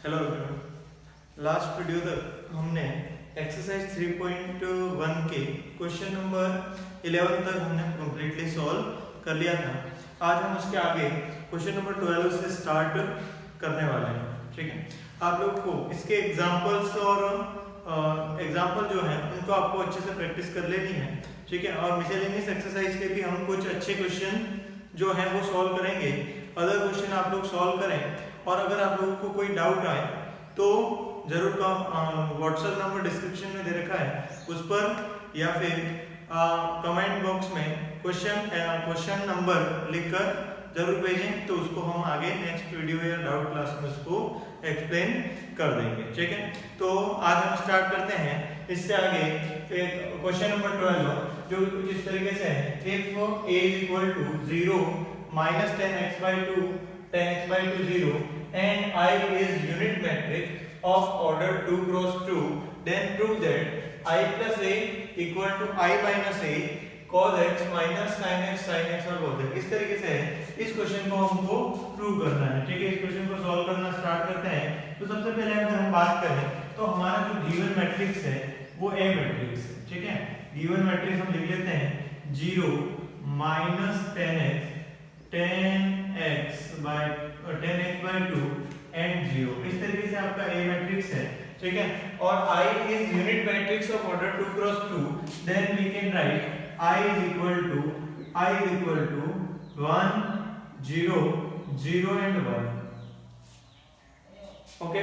Hello everyone. Last video तक हमने exercise 3.1 के क्वेश्चन नंबर 11 तक हमने कंप्लीटली सॉल्व कर लिया था। आज हम उसके आगे क्वेश्चन नंबर 12 से स्टार्ट करने वाले हैं। ठीक है, आप लोग को इसके एग्जांपल्स और एग्जांपल जो हैं उनको आपको अच्छे से प्रैक्टिस कर लेनी है। ठीक है, और मिसलेनियस एक्सरसाइज के भी हम कुछ अच्छे क्वेश्चन जो हैं वो सॉल्व करेंगे। अदर क्वेश्चन आप लोग सॉल्व करें, और अगर आप लोगों को कोई डाउट आए तो जरूर व्हाट्सएप नंबर डिस्क्रिप्शन में दे रखा है उस पर, या फिर कमेंट बॉक्स में क्वेश्चन नंबर लिखकर जरूर भेजें, तो उसको हम आगे नेक्स्ट वीडियो या डाउट क्लास में उसको एक्सप्लेन कर देंगे। ठीक है, तो आज हम स्टार्ट करते हैं। इससे आगे क्वेश्चन नंबर 12 जो कुछ इस तरीके से है, if a is equal to 0 minus 10x/2 10x/2 0 and I is unit matrix of order 2 cross 2, then prove that I plus a equal to I minus a cos x minus sin x और cos x। इस तरीके से है, इस question को हमको prove करना है। ठीक है, इस क्वेश्चन को सॉल्व करना स्टार्ट करते हैं। तो सबसे पहले अगर हम बात करें तो हमारा जो गिवन मैट्रिक्स है वो A मैट्रिक्स है। ठीक है, गिवन मैट्रिक्स हम लिख लेते हैं 0 minus 10x/2 and 0। इस तरीके से आपका A मैट्रिक्स है। ठीक है, और I is unit matrix of order 2 cross 2, then we can write I is equal to 1 0 0 and 1। Okay,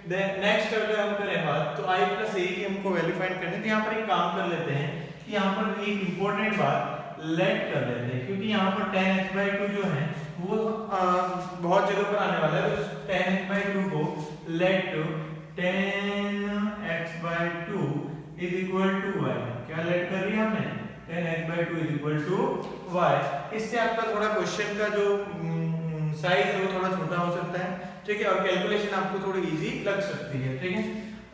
then next अगर हम करें बात तो I plus A की हमको वैल्यू फाइंड करनी है। तो यहाँ पर एक काम कर लेते हैं कि यहाँ पर एक इंपॉर्टेंट बात लेट कर लेते हैं, क्योंकि यहाँ पर 10x/2 जो है वो बहुत जगह पर आने वाला है। तो 10x/2 को let 10x/2 is equal to y। क्या लेट कर रही है हमने? 10x/2 is equal to y। इससे आपका थोड़ा क्वेश्चन का जो साइज है वो थोड़ा छोटा हो सकता है। ठीक है, और कैलकुलेशन आपको थोड़ी इजी लग सकती है। ठीक है,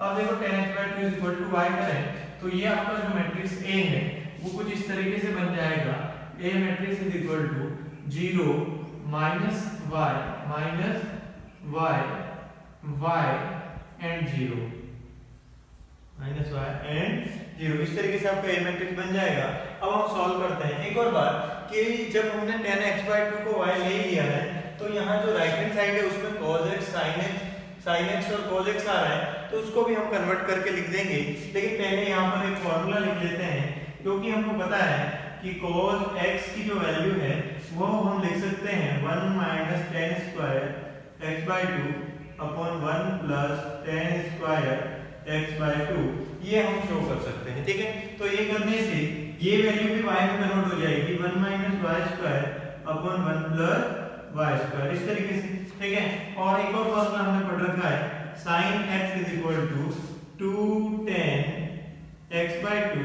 अब देखो 10x/2 is equal to y करें तो ये आपका जो मैट्रिक्स A है वो कुछ इस तरीके से बन जाएगा। A matrix is equal to 0 minus y y and 0 minus y and 0। इस तरीके से आपका A मैट्रिक्स बन जाएगा। अब हम सॉल्व करते हैं। एक और बात कि जब हमने 10x/2 को y ले लिया है तो यहाँ जो राइट हैंड साइड है उसमें cos x sin x और cos x आ रहा है, तो उसको भी हम कन्वर्ट करके लिख देंगे। लेकिन पहले यहाँ पर एक फॉर्मूला लिख लेते हैं, क्योंकि हमको पता है कि cos x की जो वैल्यू है वो हम लिख सकते हैं 1 minus 10 square x/2 upon 1 plus 10 square x/2। ये हम शो कर सकते हैं। ठीक है, तो ये करने से ये वैल्यू भी y में कन्वर्ट हो जाएगी 1 minus y square upon 1 plus y square। इस तरीके से। ठीक है, और एक और फॉर्मूला हमने पढ़ रखा है sin x is equal to 2 10 x/2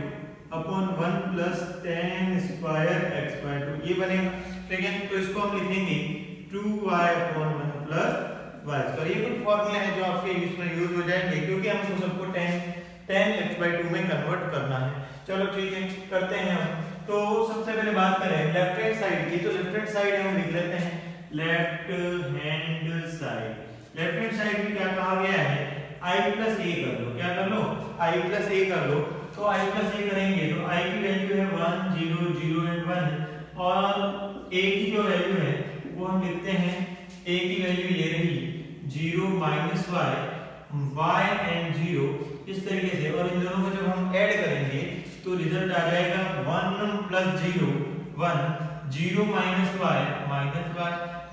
upon 1 plus 10 square x/2। ये बनेगा। ठीक है, तो इसको हम लिखेंगे 2y upon 1 plus y square। ये कुछ फॉर्मूले हैं जो आपके इसमें यूज हो जाएंगे, क्योंकि हमको सबको 10 x/2 में कन्वर्ट करना है। चलो ठीक है, करते हैं हम। तो सबसे पहले बात करें लेफ्ट हैंड साइड की, तो लेफ्ट हैंड साइड हम लिख लेते हैं left hand side. Left hand side में क्या कहा गया है? I plus a कर लो। क्या कर लो? I plus a कर लो। तो I plus a करेंगे तो I की वैल्यू है 1 0 0 and 1, और a की जो वैल्यू है वो हम लिखते हैं, a की वैल्यू ये रही 0 minus y and 0। इस तरीके से, और इन दोनों को जब हम ऐड करेंगे तो रिजल्ट आ जाएगा 1 plus 0 1 0 minus y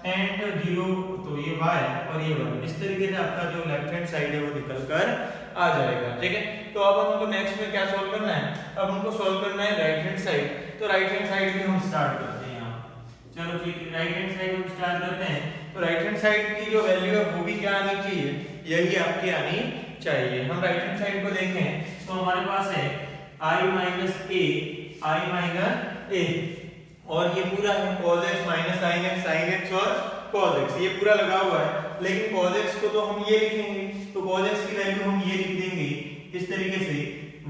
and 0, तो ये y और ये 1। इस तरीके से आपका जो लेफ्ट हैंड साइड है वो निकल कर आ जाएगा। ठीक है, तो अब हमको नेक्स्ट में क्या सॉल्व करना है? अब हमको सॉल्व करना है राइट हैंड साइड। तो राइट हैंड साइड भी हम स्टार्ट करते हैं यहाँ। चलो ठीक है, राइट हैंड साइड हम स्टार्ट करते हैं। तो राइट हैंड साइड की जो वैल्यू है वो भी क्या आनी चाहिए? यही आपकी आनी चाहिए। हम राइट हैंड साइड को देखें तो हमारे पास है I minus a, और ये पूरा है cos x minus sin x और cos x, ये पूरा लगा हुआ है। लेकिन cos x को तो हम ये लिखेंगे, तो cos x की वैल्यू हम ये लिख देंगे इस तरीके से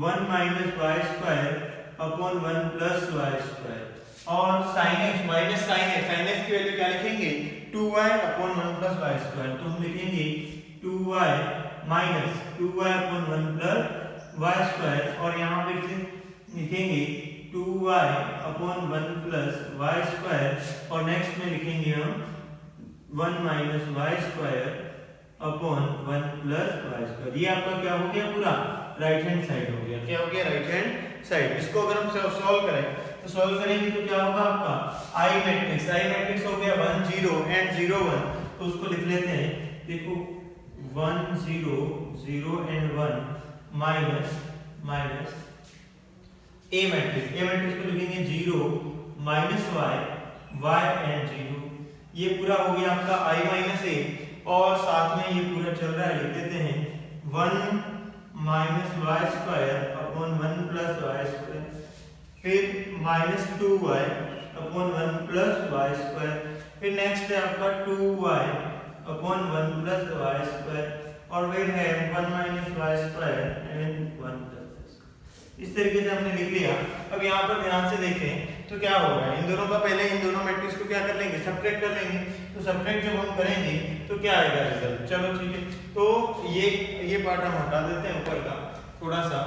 1 minus y square upon 1 plus y square। और sin x की वैल्यू क्या लिखेंगे? 2y upon 1 plus y square। तो हम लिखेंगे 2y minus 2y upon 1 plus y square, और यहाँ पे से लिखेंगे 2y upon 1 plus y square, और नेक्स्ट में लिखेंगे हम 1 minus y square upon 1 plus y square. ये आपका क्या हो गया, पूरा राइट हैंड साइड हो गया। क्या हो गया, राइट हैंड साइड। इसको अगर हम सॉल्व करें तो सॉल्व करेंगे तो क्या होगा आपका आई मैट्रिक्स हो गया 1 0 एंड 0 1, तो उसको लिख लेते हैं। देखो 1 0 0 and 1 minus minus A matrix को लिखेंगे 0 माइनस y एंड 0। ये पूरा हो गया आपका i माइनस ए, और साथ में ये पूरा चल रहा है, लिख देते हैं 1 minus y square upon 1 plus y square, फिर minus 2y upon 1 plus y square, फिर नेक्स्ट है आपका 2y upon 1 plus y square, और फिर है 1 minus y square and 1 plus. इस तरीके से हमने लिख लिया। अब यहाँ पर ध्यान से देखें तो क्या हो रहा है, इन दोनों का पहले इन दोनों मैट्रिक्स को क्या कर लेंगे, सब्ट्रैक्ट कर लेंगे। तो सब्ट्रैक्ट जब हम करेंगे तो क्या आएगा रिजल्ट, चलो ठीक है। तो ये पार्ट हम हटा देते हैं ऊपर का थोड़ा सा।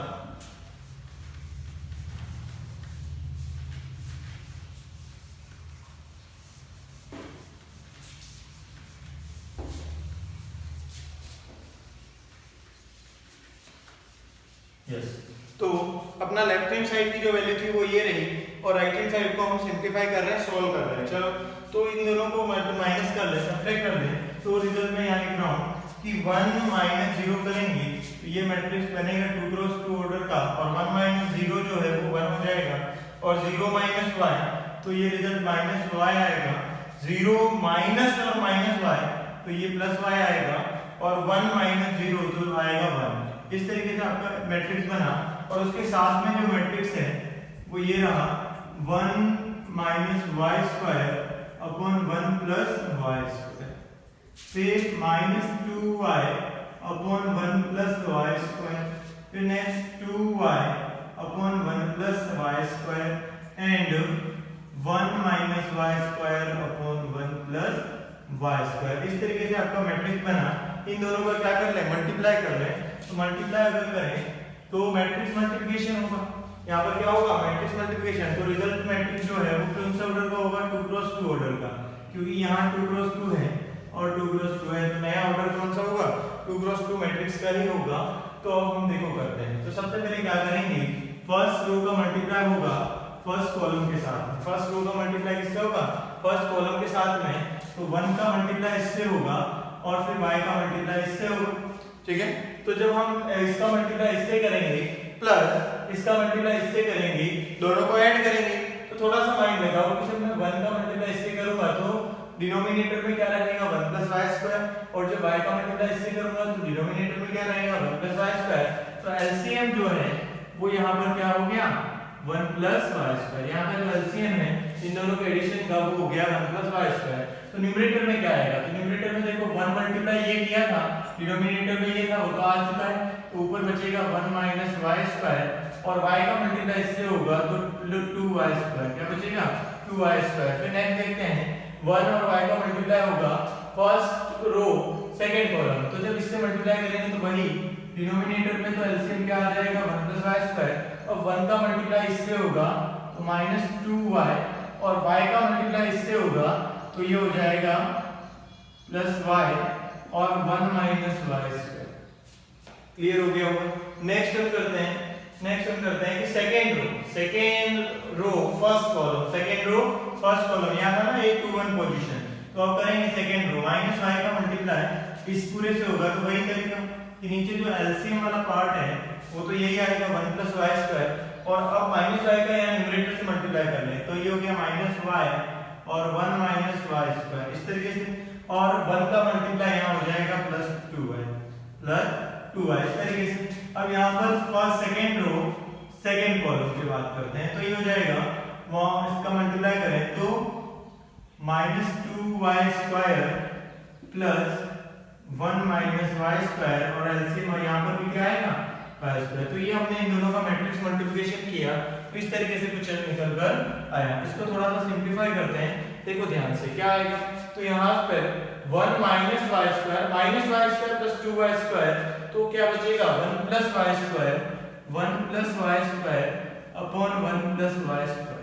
यस, तो अपना लेफ्ट हैंड साइड की जो वैल्यू थी वो ये रही, और राइट हैंड साइड को हम सिंपलीफाई कर रहे हैं, सोल्व कर रहे हैं। चलो, तो इन दोनों को माइनस कर ले, सब्ट्रैक्ट कर ले। तो रिजल्ट में यहाँ लिख रहा हूँ कि 1 माइनस 0 करेंगे तो ये मैट्रिक्स बनेगा 2 क्रॉस 2 ऑर्डर का, और 1 माइनस 0 जो है वो 1 हो जाएगा, और 0 माइनस y, तो ये रिजल्ट माइनस y आएगा। 0 माइनस और माइनस y, तो ये प्लस y आएगा, और 1 माइनस 0 तो आएगा 1। इस तरीके से आपका मैट्रिक्स बना, और उसके साथ में जो मैट्रिक्स है वो ये रहा 1 minus y square upon 1 plus y square, फिर minus 2y upon 1 plus y square, फिर next 2y upon 1 plus y square, and 1 minus y square upon 1 plus y square. इस तरीके से आपका मैट्रिक्स बना। इन दोनों को क्या कर ले, मल्टीप्लाई कर ले। तो मल्टीप्लाई अगर करें तो मैट्रिक्स मल्टीप्लिकेशन होगा। यहाँ पर क्या होगा, मैट्रिक्स मल्टीप्लिकेशन। तो रिजल्ट मैट्रिक्स जो है वो कौन सा ऑर्डर का होगा, 2 क्रॉस 2 ऑर्डर का, क्योंकि यहाँ 2 क्रॉस 2 है और 2 क्रॉस 2 है, तो नया ऑर्डर कौन सा होगा, 2 क्रॉस 2 मैट्रिक्स का ही होगा। तो अब हम देखो करते हैं। तो सबसे पहले क्या करेंगे, फर्स्ट रो का मल्टीप्लाई होगा फर्स्ट कॉलम के साथ। फर्स्ट रो का मल्टीप्लाई किससे होगा, फर्स्ट कॉलम के साथ में। तो 1 का मल्टीप्लाई इससे होगा, और फिर y का मल्टीप्लाई इससे होगा, ठीक है। तो जब हम इसका मल्टीप्लाई इससे करेंगे प्लस इसका मल्टीप्लाई इससे करेंगे, दोनों को ऐड करेंगे, तो थोड़ा सा माइंड लगाओ कि जब मैं 1 का मल्टीप्लाई इससे करूंगा तो डिनोमिनेटर में क्या रहेगा, 1 प्लस वाई स्क्वायर, और जब y का मल्टीप्लाई इससे करूंगा तो डिनोमिनेटर में क्या रहेगा, 1 प्लस वाई स्क्वायर। तो एलसीएम जो है वो यहाँ पर क्या हो गया, 1 प्लस वाई स्क्वायर। यहाँ का जो एलसीएम है इन दोनों के एडिशन का वो हो गया 1 प्लस वाई स्क्वायर। तो न्यूमरेटर में क्या आएगा, तो न्यूमरेटर में देखो 1 मल्टीप्लाई ये किया था, डिनोमिनेटर में ये था, वो तो आ चुका है। तो ऊपर बचेगा 1 माइनस वाई स्क्वायर, और y का मल्टीप्लाई इससे होगा तो 2y स्क्वायर। क्या बचेगा, 2y स्क्वायर। फिर नेक्स्ट देखते हैं 1 और y का मल्टीप्लाई होगा फर्स्ट रो सेकंड कॉलम। तो जब इससे मल्टीप्लाई करेंगे तो वही डिनोमिनेटर में तो एलसीएम क्या आ जाएगा, 1 प्लस वाई स्क्वायर, और 1 का मल्टीप्लाई इससे होगा तो माइनस 2y, और y का मल्टीप्लाई इससे होगा तो ये हो जाएगा प्लस y, और 1 माइनस वाई स्क्वायर। क्लियर हो गया होगा। नेक्स्ट हम करते हैं कि सेकंड रो फर्स्ट कॉलम यहाँ था ना 8 to 1 पोजीशन, तो अब करेंगे सेकंड रो, माइनस y का मल्टीप्लाई इस पूरे से होगा, तो वही तरीका कि नीचे जो एलसीएम वाला पार्ट है वो तो यही आएगा 1 प्लस वाई स्क्वायर, और अब माइनस y का यहाँ न्यूमरेटर से मल्टीप्लाई कर लें तो ये हो गया माइनस y और 1 माइनस वाई स्क्वायर, इस तरीके से। और 1 का मल्टीप्लाई यहाँ हो जाएगा प्लस 2y इस तरीके से। अब यहाँ पर first second row second column की बात करते हैं, तो ये हो जाएगा वहाँ इसका मल्टीप्लाई करें तो minus 2y square plus 1 minus y square, और एलसीएम यहाँ पर भी क्या आएगा, वाई स्क्वायर। तो ये हमने इन दोनों का मैट्रिक्स मल्टीप्लिकेशन किया, तो इस तरीके से कुछ निकल कर आया। इसको थोड़ा सा सिंपलीफाई करते हैं, देखो ध्यान से क्या आएगा। तो यहाँ पर 1 minus y square plus 2y square, तो क्या बचेगा 1 plus y square upon 1 plus y square.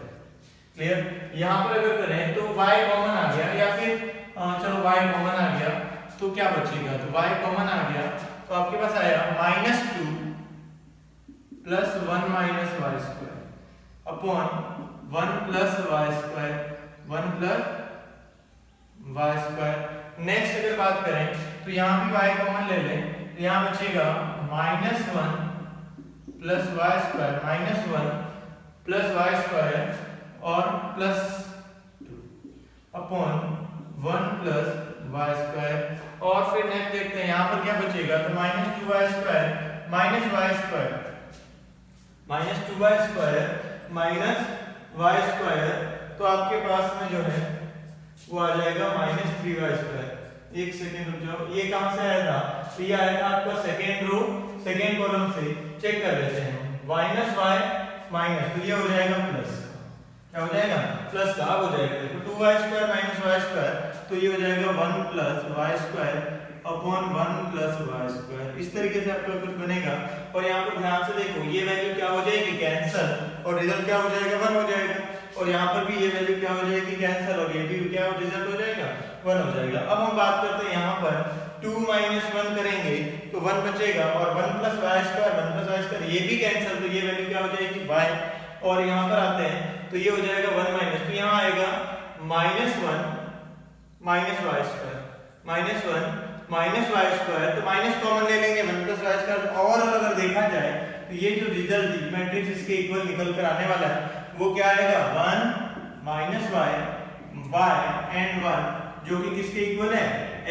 Clear? यहाँ पर अगर करें तो y कॉमन आ गया, या फिर चलो y कॉमन आ गया तो क्या बचेगा, तो y कॉमन आ गया तो आपके पास आया -2 plus 1 minus y square upon 1 plus y square 1 plus y square. Next अगर बात करें तो यहाँ भी y कॉमन ले लें तो यहाँ बचेगा -1 plus y square -1 plus y square और plus 2 upon 1 plus y square. और फिर नेक्स्ट देखते हैं यहाँ पर क्या बचेगा, तो -2y square minus y square -2y square minus y square, तो आपके पास में जो है वो आ जाएगा -3y स्क्वायर। एक सेकेंड रुक जाओ, ये कहां से आया था, तो ये आया था आपका सेकेंड रो सेकेंड कॉलम से। चेक कर लेते हैं माइनस वाई माइनस, तो ये हो जाएगा प्लस, क्या हो जाएगा प्लस का, हो जाएगा देखो 2y square minus y square, तो ये हो जाएगा 1 plus y square upon 1 plus y square. इस तरीके से आपका कुछ बनेगा। और यहाँ पर ध्यान से देखो ये वैल्यू क्या हो जाएगी कैंसिल, और रिजल्ट क्या हो जाएगा 1 हो जाएगा। और यहाँ पर भी ये वैल्यू क्या हो जाएगी कैंसिल, और ये भी क्या हो रिजल्ट हो जाएगा 1 हो जाएगा। अब हम बात करते हैं यहाँ पर 2 - 1 करेंगे तो 1 बचेगा, और 1 प्लस वाई स्क्वायर ये भी कैंसिल, तो ये वैल्यू क्या हो जाएगी y। और यहाँ पर आते हैं तो ये हो जाएगा 1 माइनस, तो यहाँ आएगा -1 minus y square -1 minus y square, तो माइनस कॉमन ले लेंगे 1 प्लस वाई स्क्वायर। और अगर देखा जाए तो ये जो रिजल्ट मैट्रिक्स इसके इक्वल निकल कर आने वाला है वो क्या आएगा 1 माइनस वाई एंड 1, जो कि किसके इक्वल है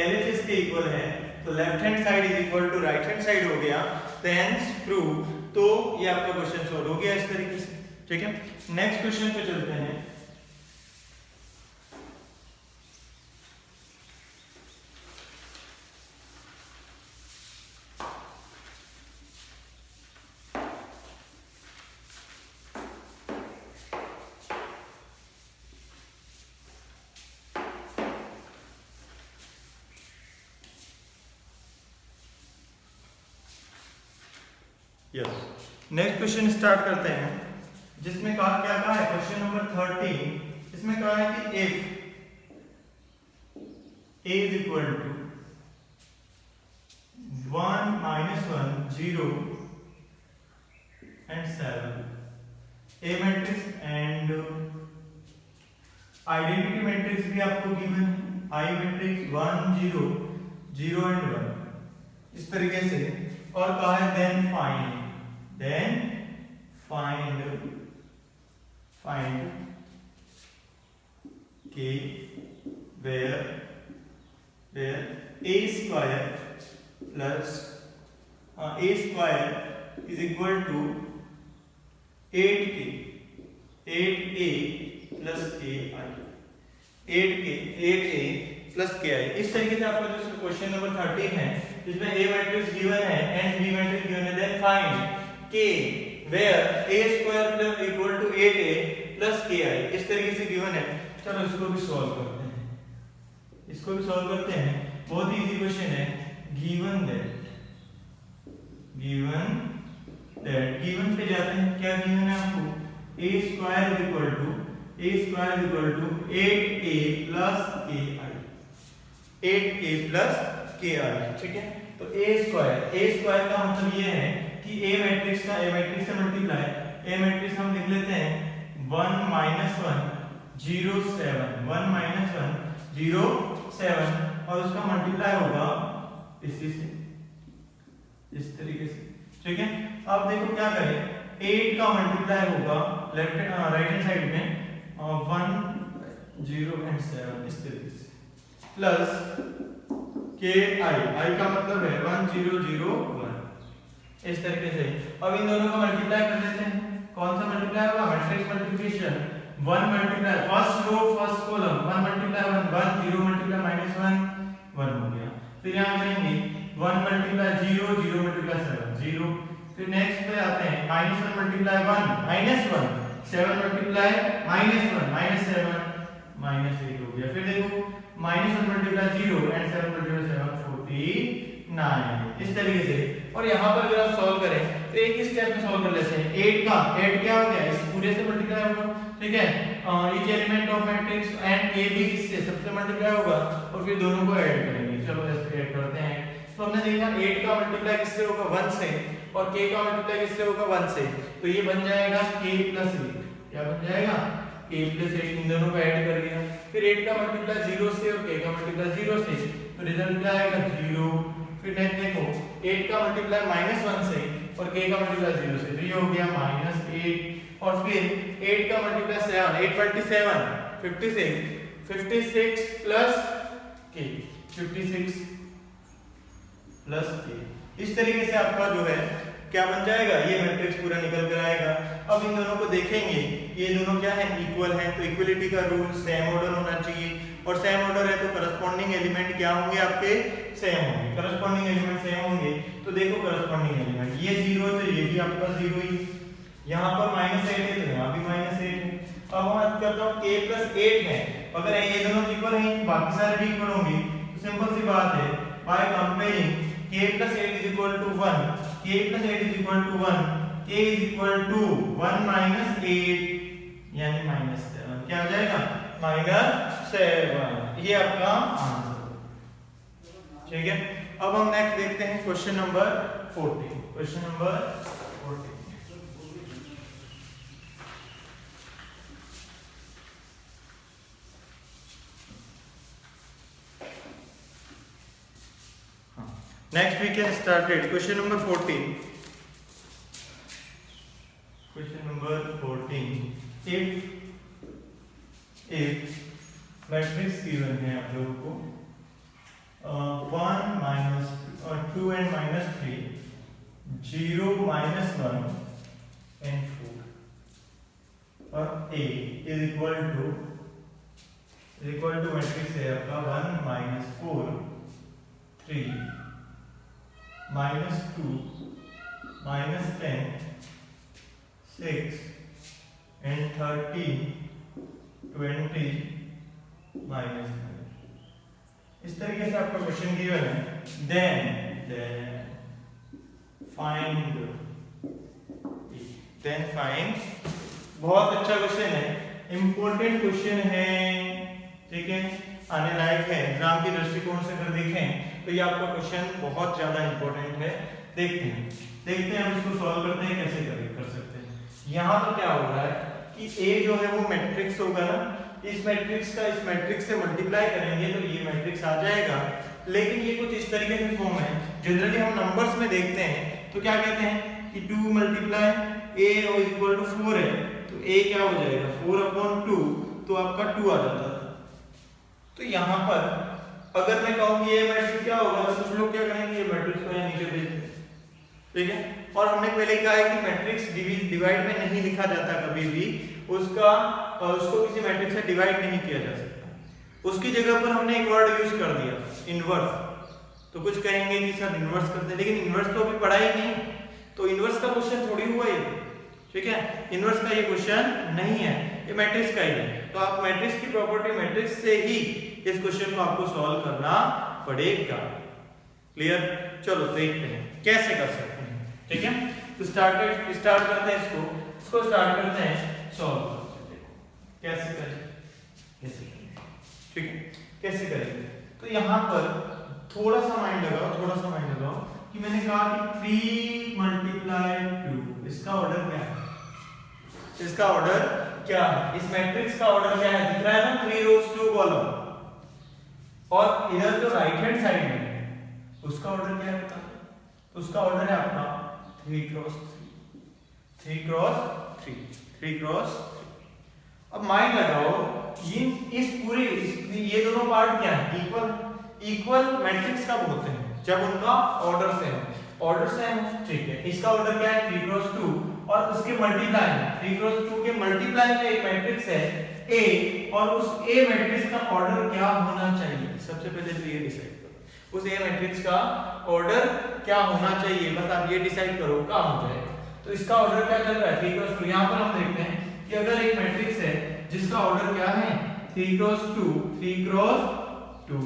LHS के इक्वल है। तो left hand side is equal to right hand side हो गया, देंस प्रूव। तो ये आपका क्वेश्चन सॉल्व हो गया इस तरीके से। ठीक है, नेक्स्ट क्वेश्चन पे चलते हैं। यस, नेक्स्ट क्वेश्चन स्टार्ट करते हैं, जिसमें कहा क्या कहा है क्वेश्चन नंबर 13। इसमें कहा है कि if a is equal to 1 - 1 0 and 7 A matrix and identity matrix भी आपको गिवन है, I मैट्रिक्स 1 0 0 एंड 1 इस तरीके से। और कहा है then find k where a square plus a square is equal to 8a plus ki 8a plus ki। इस तरीके से आपका जो क्वेश्चन नंबर 13 है जिसमें a मैट्रिक्स गिवन है एंड b मैट्रिक्स गिवन है, then find k where a square plus equal to 8a plus ki। इस तरीके से गिवन है। चलो इसको भी सॉल्व करते हैं, बहुत ही इजी क्वेश्चन है। गिवन पे जाते हैं, क्या गिवन है आपको a square is equal to 8a plus ki 8a plus ki। ठीक है, तो a स्क्वायर का मतलब ये है कि a मैट्रिक्स से मल्टीप्लाई, a मैट्रिक्स हम लिख लेते हैं 1 - 1 0 7 1 - 1 0 7, और उसका मल्टीप्लाई होगा इसी से, इस तरीके से। ठीक है, अब देखो क्या करें, 8 का मल्टीप्लाई होगा राइट हैंड साइड में 1 0 एंड 7 इस तरीके से, प्लस ki, i का मतलब है 1 0 0 1 इस तरीके से। अब इन दोनों का मल्टीप्लाई कर देते हैं। कौन सा मल्टीप्लाई होगा, matrix multiplication. 1 multiply first row first column 1 multiply 1 0 multiply -1 1 हो गया। फिर यहां करेंगे 1 मल्टीप्लाई 0 0 मल्टीप्लाई 7 0। फिर नेक्स्ट पे आते हैं -1 मल्टीप्लाई 1 -1 7 मल्टीप्लाई -1 -7 -8 हो गया। फिर देखो -1 मल्टीप्लाई 0 एंड 7 मल्टीप्लाई 7 49 इस तरीके से। और यहाँ पर अगर आप सॉल्व करें तो एक ही स्टेप में सॉल्व कर लेते हैं। 8 क्या हो गया, इस पूरे से मल्टीप्लाई होगा, ठीक है, each element of matrix and के भी किससे, सबसे मल्टीप्लाई होगा, और फिर दोनों को ऐड करेंगे। चलो ऐसे ऐड करते हैं। तो हमने देखा 8 का मल्टीप्लाई किससे होगा, 1 से, और k का मल्टीप्लाई किससे होगा, 1 से। तो ये बन जाएगा k + 8। क्या बन जाएगा, k + 8, इन दोनों को ऐड कर दिया। फिर 8 का मल्टीप्लाई 0 से और k का मल्टीप्लाई 0 से, तो रिजल्ट क्या आएगा, 0। फिर नेक्स्ट देखो 8 का मल्टीप्लाई -1 से और k का मल्टीप्लाई 0 से, तो ये हो गया -8। और फिर 8 का multiply 7, 8 × 7 56, 56 plus k, 56 plus k। इस तरीके से आपका जो है क्या बन जाएगा, ये मैट्रिक्स पूरा निकल कर आएगा। अब इन दोनों को देखेंगे, ये दोनों क्या है, इक्वल है, तो इक्वलिटी का रूल सेम ऑर्डर होना चाहिए, और सेम ऑर्डर है तो करस्पॉन्डिंग एलिमेंट क्या होंगे आपके, सेम होंगे। करस्पॉन्डिंग एलिमेंट सेम होंगे तो देखो करस्पॉन्डिंग एलिमेंट ये 0 तो ये भी आपका 0 ही, यहाँ पर -8 है तो यहाँ भी -8 है। अब हम करता हूँ k + 8 है, अगर ये दोनों इक्वल हैं बाकी सारे भी इक्वल होंगे, तो सिंपल सी बात है, by comparing k + 8 = 1, k + 8 = 1, k = 1 - 8 यानी -7, क्या हो जाएगा, -7। ये आपका आंसर, ठीक है। अब हम नेक्स्ट देखते हैं question number 14। Question number 14, next we can start it. Question number 14. Question number 14. If matrix given है आप लोगों को 1 - 2 and -3, 0 -1 and 4, और A is equal to matrix है आपका 1 - 4 3 -2 -10 6 and 13 20 -9। इस तरीके से आपका क्वेश्चन गिवन है। देन फाइंड, बहुत अच्छा क्वेश्चन है, इंपॉर्टेंट क्वेश्चन है, ठीक है, आने लायक है। एग्जाम के दृष्टिकोण से अगर देखें तो ये आपका क्वेश्चन बहुत ज्यादा इंपॉर्टेंट है। देखते हैं हम इसको सॉल्व करते हैं, कैसे कर सकते हैं। यहाँ तो क्या हो रहा है कि A जो है वो मैट्रिक्स होगा ना, इस मैट्रिक्स का इस मैट्रिक्स से मल्टीप्लाई करेंगे तो ये मैट्रिक्स आ जाएगा, लेकिन ये कुछ इस तरीके की फॉर्म है। जनरली हम नंबर्स में देखते हैं तो क्या कहते हैं कि 2 × A = 4 है, तो A क्या हो जाएगा, 4/2, तो आपका 2 आ जाता है। तो यहाँ पर अगर मैं कहूँ कि ये मैट्रिक्स क्या होगा, तो कुछ लोग क्या कहेंगे, ये मैट्रिक्स को यहाँ नीचे भेज दें, ठीक है। और हमने पहले कहा है कि मैट्रिक्स डिवाइड में नहीं लिखा जाता, कभी भी उसको किसी मैट्रिक्स से डिवाइड नहीं किया जा सकता। उसकी जगह पर हमने एक वर्ड यूज कर दिया, इनवर्स। तो कुछ कहेंगे कि सर इनवर्स करते हैं, लेकिन इनवर्स तो अभी पढ़ा ही नहीं, तो इनवर्स का क्वेश्चन थोड़ी हुआ ये, ठीक है। इनवर्स का ये क्वेश्चन नहीं है, ये मैट्रिक्स का ही है। तो आप मैट्रिक्स की प्रॉपर्टी, मैट्रिक्स से ही इस क्वेश्चन को आपको सॉल्व करना पड़ेगा। क्लियर? चलो देखते हैं कैसे कर सकते हैं, ठीक है। तो स्टार्ट करते हैं इसको स्टार्ट करते हैं सॉल्व करते हैं। कैसे करें, ठीक है, कैसे करेंगे। तो यहाँ पर थोड़ा सा माइंड लगाओ कि मैंने कहा कि 3 × 2, इसका ऑर्डर क्या है, इस मैट्रिक्स का ऑर्डर क्या है, दिख रहा है ना, 3 rows 2 column, और इधर जो राइट हैंड साइड में है उसका ऑर्डर क्या है, तो उसका ऑर्डर है आपका 3 × 3। अब माइंड लगाओ, ये दोनों पार्ट क्या है, इक्वल मैट्रिक्स कब होते हैं, जब उनका ऑर्डर सेम है, ठीक है। इसका ऑर्डर क्या है, 3 × 2, और उसके मल्टीप्लाई में 3 × 2 के मल्टीप्लाई में एक मैट्रिक्स है A, और उस A मैट्रिक्स का ऑर्डर क्या होना चाहिए। सबसे पहले तो ये डिसाइड करो, उस A मैट्रिक्स का ऑर्डर क्या होना चाहिए, बस आप ये डिसाइड करो क्या हो जाएगा। तो इसका ऑर्डर क्या चल रहा है, 3 × 2। यहाँ पर हम देखते हैं कि अगर एक मैट्रिक्स है जिसका ऑर्डर क्या है, 3 क्रॉस 2, 3 क्रॉस 2,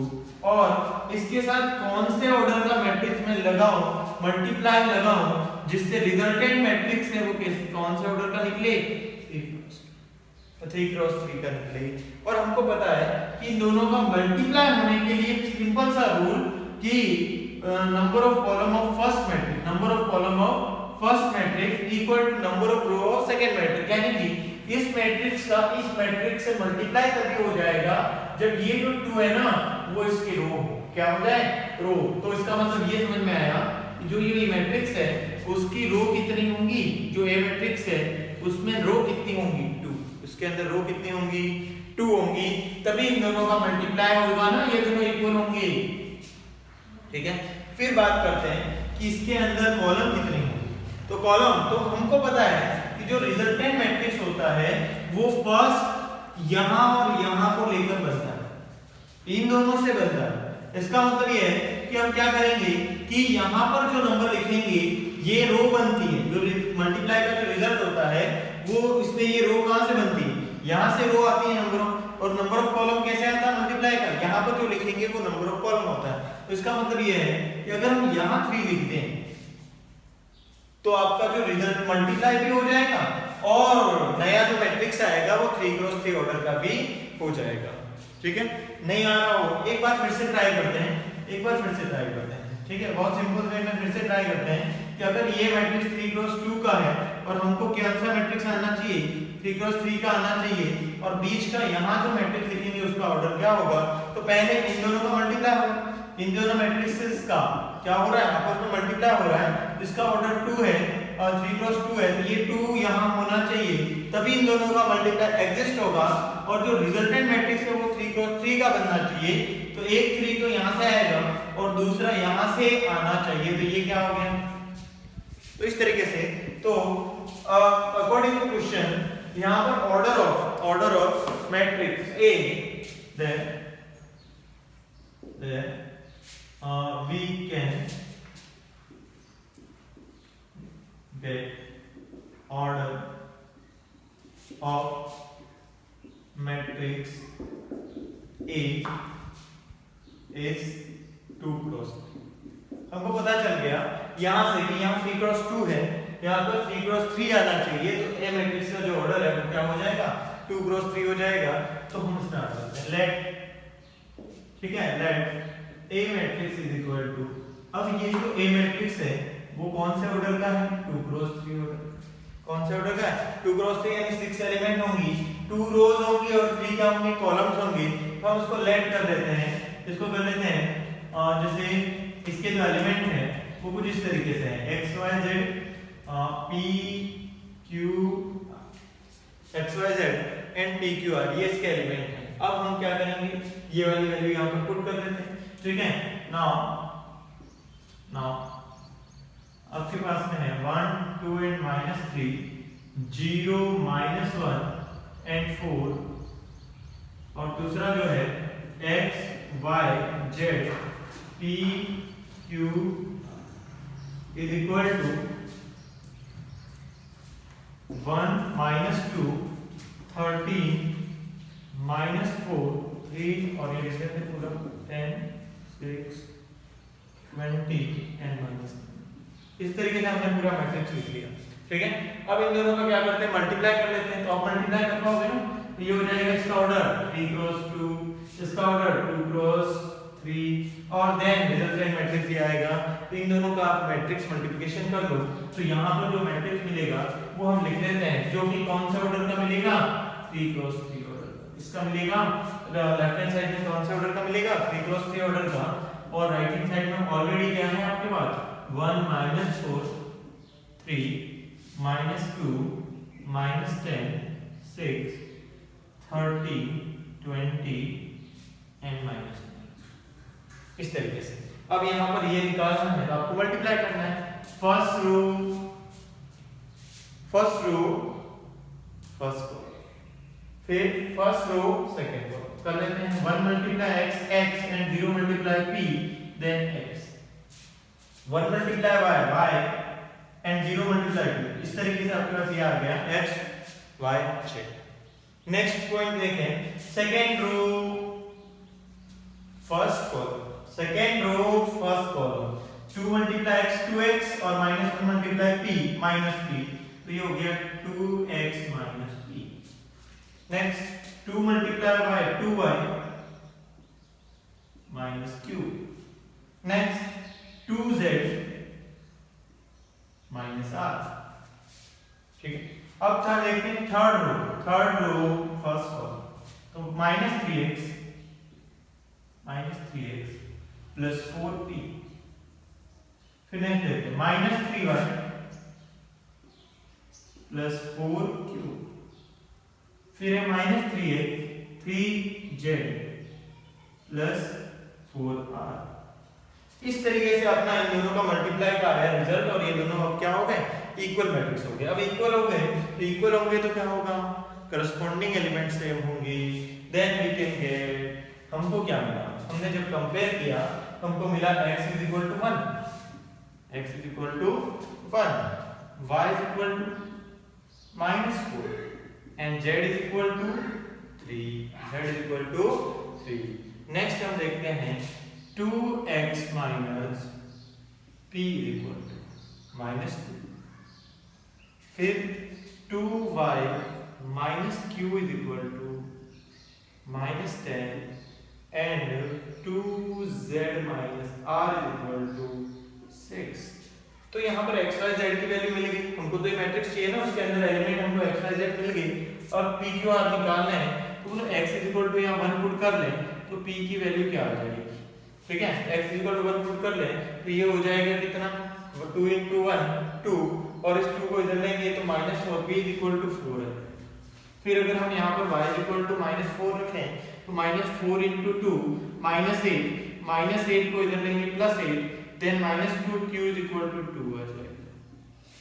और इसके साथ कौन से ऑर्डर का मैट्रिक्स में लगाऊं, मल्टीप्लाई लगाऊं, जिससे रिजल्टेंट मैट्रिक्स है वो कौन से ऑर्डर का निकले, 3 क्रॉस 3 का निकले। और हमको पता है कि इन दोनों का मल्टीप्लाई होने के लिए सिंपल सा रूल कि number of column of first matrix, number of column of first matrix equal to number of row of second matrix, यानी कि इस मैट्रिक्स का इस मैट्रिक्स से मल्टीप्लाई तभी हो जाएगा जब ये जो 2 है ना वो इसकी रो क्या हो जाए, रो। तो इसका मतलब ये समझ में आया कि जो ये मैट्रिक्स है उसकी रो कितनी होंगी, जो ए मैट्रिक्स है उसमें रो कितनी होंगी, 2, उसके अंदर रो कितनी होंगी, 2 होंगी, तभी इन दोनों का मल्टीप्लाई होगा ना, ये दोनों इक्वल होंगे। ठीक है, फिर बात करते हैं कि इसके अंदर कॉलम कितनी होंगी। तो कॉलम तो हमको पता है कि जो रिजल्टेंट मैट्रिक्स होता है वो फर्स्ट यहां और यहां को लेकर बनता है, इन दोनों से बनता है। इसका मतलब ये है कि हम क्या करेंगे कि यहां पर जो नंबर लिखेंगे ये रो बनती है, जो मल्टीप्लाई का जो रिजल्ट होता है वो इसमें ये रो कहां से बनती है, यहां से रो आती है नंबरों, और नंबर ऑफ कॉलम कैसे आता है मल्टीप्लाई का, यहां पर जो लिखेंगे वो नंबर ऑफ कॉलम होता है। तो इसका मतलब ये है कि अगर हम यहां 3 लिखते हैं तो आपका जो रिजल्ट मल्टीप्लाई भी हो जाएगा और नया जो मैट्रिक्स आएगा वो 3 क्रॉस 3 ऑर्डर का भी हो जाएगा। ठीक है, नहीं आ रहा हो एक बार फिर से ट्राई करते हैं, एक बार फिर से ट्राई करते हैं। ठीक है, बहुत सिंपल वे में फिर से ट्राई करते हैं कि अगर ये मैट्रिक्स 3 क्रॉस 2 का है और हमको कौन सा मैट्रिक्स आना चाहिए, 3 क्रॉस 3 का आना चाहिए, और बीच का यहाँ जो मैट्रिक्स लिखेंगे उसका ऑर्डर क्या होगा, तो पहले इन दोनों का मल्टीप्लाई होगा, इन दोनों मैट्रिक्सेस का क्या हो रहा है, आपस में मल्टीप्लाई हो रहा है, इसका ऑर्डर 2 है और 3 क्रॉस 2 है, तो ये 2 यहाँ होना चाहिए, तभी इन दोनों का मल्टीप्लाई एग्जिस्ट होगा, और जो रिजल्टेंट मैट्रिक्स है वो 3 क्रॉस 3 का बनना चाहिए। तो एक 3 तो यहाँ से आएगा और दूसरा यहाँ से आना चाहिए, तो ये क्या हो गया। तो इस तरीके से तो अकॉर्डिंग टू क्वेश्चन यहाँ पर order of matrix A, then we can get order of matrix A is 2 cross 3। हमको पता चल गया यहाँ से कि यहाँ 3 क्रॉस 2 है, यहाँ पर 3 क्रॉस 3 आना चाहिए, तो ए मैट्रिक्स का जो ऑर्डर है वो क्या हो जाएगा, 2 क्रॉस 3 हो जाएगा। तो हम स्टार्ट करते हैं, लेट, ठीक है, let A matrix is equal to, अब ये जो A मैट्रिक्स है वो कौन से ऑर्डर का है, 2 क्रॉस 3 ऑर्डर। कौन से ऑर्डर का है, 2 क्रॉस 3 यानी 6 एलिमेंट होंगी, 2 रोज होंगी और 3 क्या होंगे, कॉलम्स होंगे। तो हम इसको लेट कर देते हैं, इसको कर लेते हैं जैसे इसके जो एलिमेंट है वो कुछ इस तरीके से है, x y z p q x y z and p q r, ये इसके एलिमेंट है। अब हम क्या करेंगे, ये वाली वैल्यू यहाँ पर पुट कर देते हैं। ठीक है, नाउ आपके पास में है 1 2 एंड -3, 0 -1 एंड 4, और दूसरा जो है x y z p q is equal to 1 -2 13 -4 3, और ये लिख देते हैं पूरा 10 6 20 एंड -3। इस तरीके से हमने पूरा मैट्रिक्स लिख लिया। ठीक है, अब इन दोनों का क्या करते हैं, मल्टीप्लाई कर लेते हैं। तो आप मल्टीप्लाई कर पाओगे ना, तो ये हो जाएगा इसका ऑर्डर 3 क्रॉस 2, इसका ऑर्डर 2 क्रॉस 3, और देन रिजल्टेंट मैट्रिक्स ये आएगा। तो इन दोनों का आप मैट्रिक्स मल्टीप्लिकेशन कर लो, तो यहाँ पर जो मैट्रिक्स मिलेगा वो हम लिख लेते हैं, जो कि कौन सा ऑर्डर का मिलेगा, 3 क्रॉस 3 ऑर्डर इसका मिलेगा। लेफ्ट हैंड साइड में कौन से ऑर्डर का मिलेगा, 3 क्रॉस 3 ऑर्डर का, और राइट हैंड साइड में ऑलरेडी क्या है आपके पास 1 -4 3 -2 -10 6 30 20 एंड -9, इस तरीके से। अब यहाँ पर ये निकालना है तो आपको मल्टीप्लाई करना है, फर्स्ट रो फर्स्ट कॉलम, फिर फर्स्ट रो सेकंड कॉलम कर लेते हैं। 1 multiply x and 0 multiply p, then x, 1 multiply y and 0 multiply 2। इस तरीके से आपके पास ये आ गया x y z। Next point देखें, second row first column, second row first column, 2 multiply x 2x और -1 मल्टीप्लाई p माइनस p, तो ये हो गया 2x minus p। Next 2 multiply y 2y minus q। Next 2z minus r। ठीक है, अब था देखते हैं थर्ड रो फर्स्ट कॉलम, तो -3x प्लस 4p। फिर नेक्स्ट देखते हैं -3y प्लस 4q। फिर है -3x 3z प्लस 4r। इस तरीके से अपना इन दोनों का मल्टीप्लाई का आया रिजल्ट, और ये दोनों अब क्या हो गए, इक्वल मैट्रिक्स हो गए। अब इक्वल हो गए, तो इक्वल होंगे तो क्या होगा, करस्पॉन्डिंग एलिमेंट सेम होंगे, देन वी कैन गेट, हमको क्या मिला, हमने जब कंपेयर किया हमको मिला x = 1, x = 1, y = -4 and z = 3। Next हम देखते हैं 2x माइनस p = -2। फिर 2y minus q = -10 and 2z minus r = 6। तो यहाँ पर x y z की वैल्यू मिल गई, हमको तो ये मैट्रिक्स चाहिए ना, उसके अंदर एलिमेंट हमको x y z मिल गई। और p q r निकालना है, तो x = यहाँ 1 पुट कर लें तो p की वैल्यू क्या आ जाएगी, ठीक है, x = 1 पुट कर लें तो ये हो जाएगा कितना, 2 × 1 2, और इस 2 को इधर लेंगे तो -4, p = 4 है। फिर अगर हम यहाँ पर y = -4 रखें तो -4 × 2 -8 को इधर लेंगे +8, देन -2 q = 2 आ जाएगा।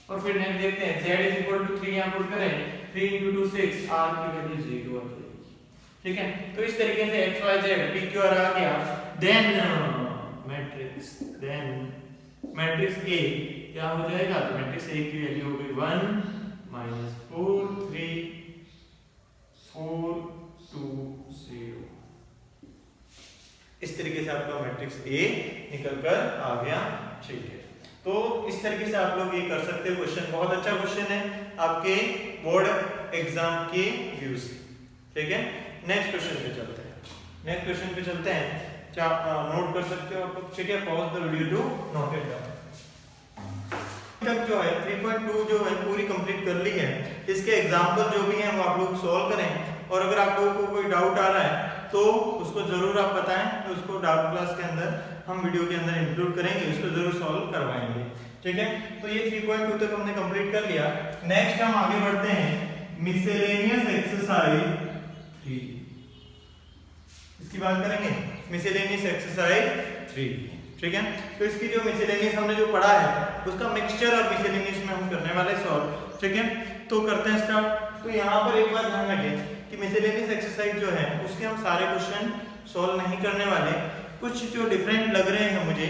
और फिर नेक्स्ट देखते हैं z = 3, यहाँ पुट करें 3 × 2 6, r की वैल्यू 0 आ जाएगी। ठीक है, तो इस तरीके से x y z p q r आ गया। देन मैट्रिक्स A क्या हो जाएगा, तो मैट्रिक्स A की वैल्यू हो गई 1 -4 3 4 2 0। इस तरीके से आपका मैट्रिक्स A निकल कर आ गया। ठीक है, तो इस तरीके से आप लोग ये कर सकते हो। क्वेश्चन बहुत अच्छा क्वेश्चन है आपके बोर्ड एग्जाम के व्यू से। ठीक है, नेक्स्ट क्वेश्चन पे चलते हैं। नोट कर सकते हो आप लोग, ठीक है, pause the video to note it down. तक जो है 3.2 जो है पूरी कंप्लीट कर ली है। इसके एग्जांपल जो भी हैं वो आप लोग सॉल्व करें, और अगर आप लोगों को कोई डाउट आ रहा है तो उसको जरूर आप बताएं, तो उसको डाउट क्लास के अंदर हम वीडियो के अंदर इंक्लूड करेंगे, उसको जरूर सॉल्व करवाएंगे। ठीक है, तो ये 3.2 तक हमने कंप्लीट कर लिया। नेक्स्ट हम आगे बढ़ते हैं मिसलेनियस एक्सरसाइज 3। इसकी बात करेंगे, मिसलेनियस एक्सरसाइज 3। ठीक है, तो इसकी जो मिसलेनियस हमने जो पढ़ा है उसका मिक्सचर और मिसलेनियस में हम करने वाले सॉल्व। ठीक है, तो करते हैं स्टार्ट। तो यहाँ पर एक बात ध्यान रखें कि मिसलेनियस एक्सरसाइज जो है उसके हम सारे क्वेश्चन सॉल्व नहीं करने वाले, कुछ जो डिफरेंट लग रहे हैं मुझे,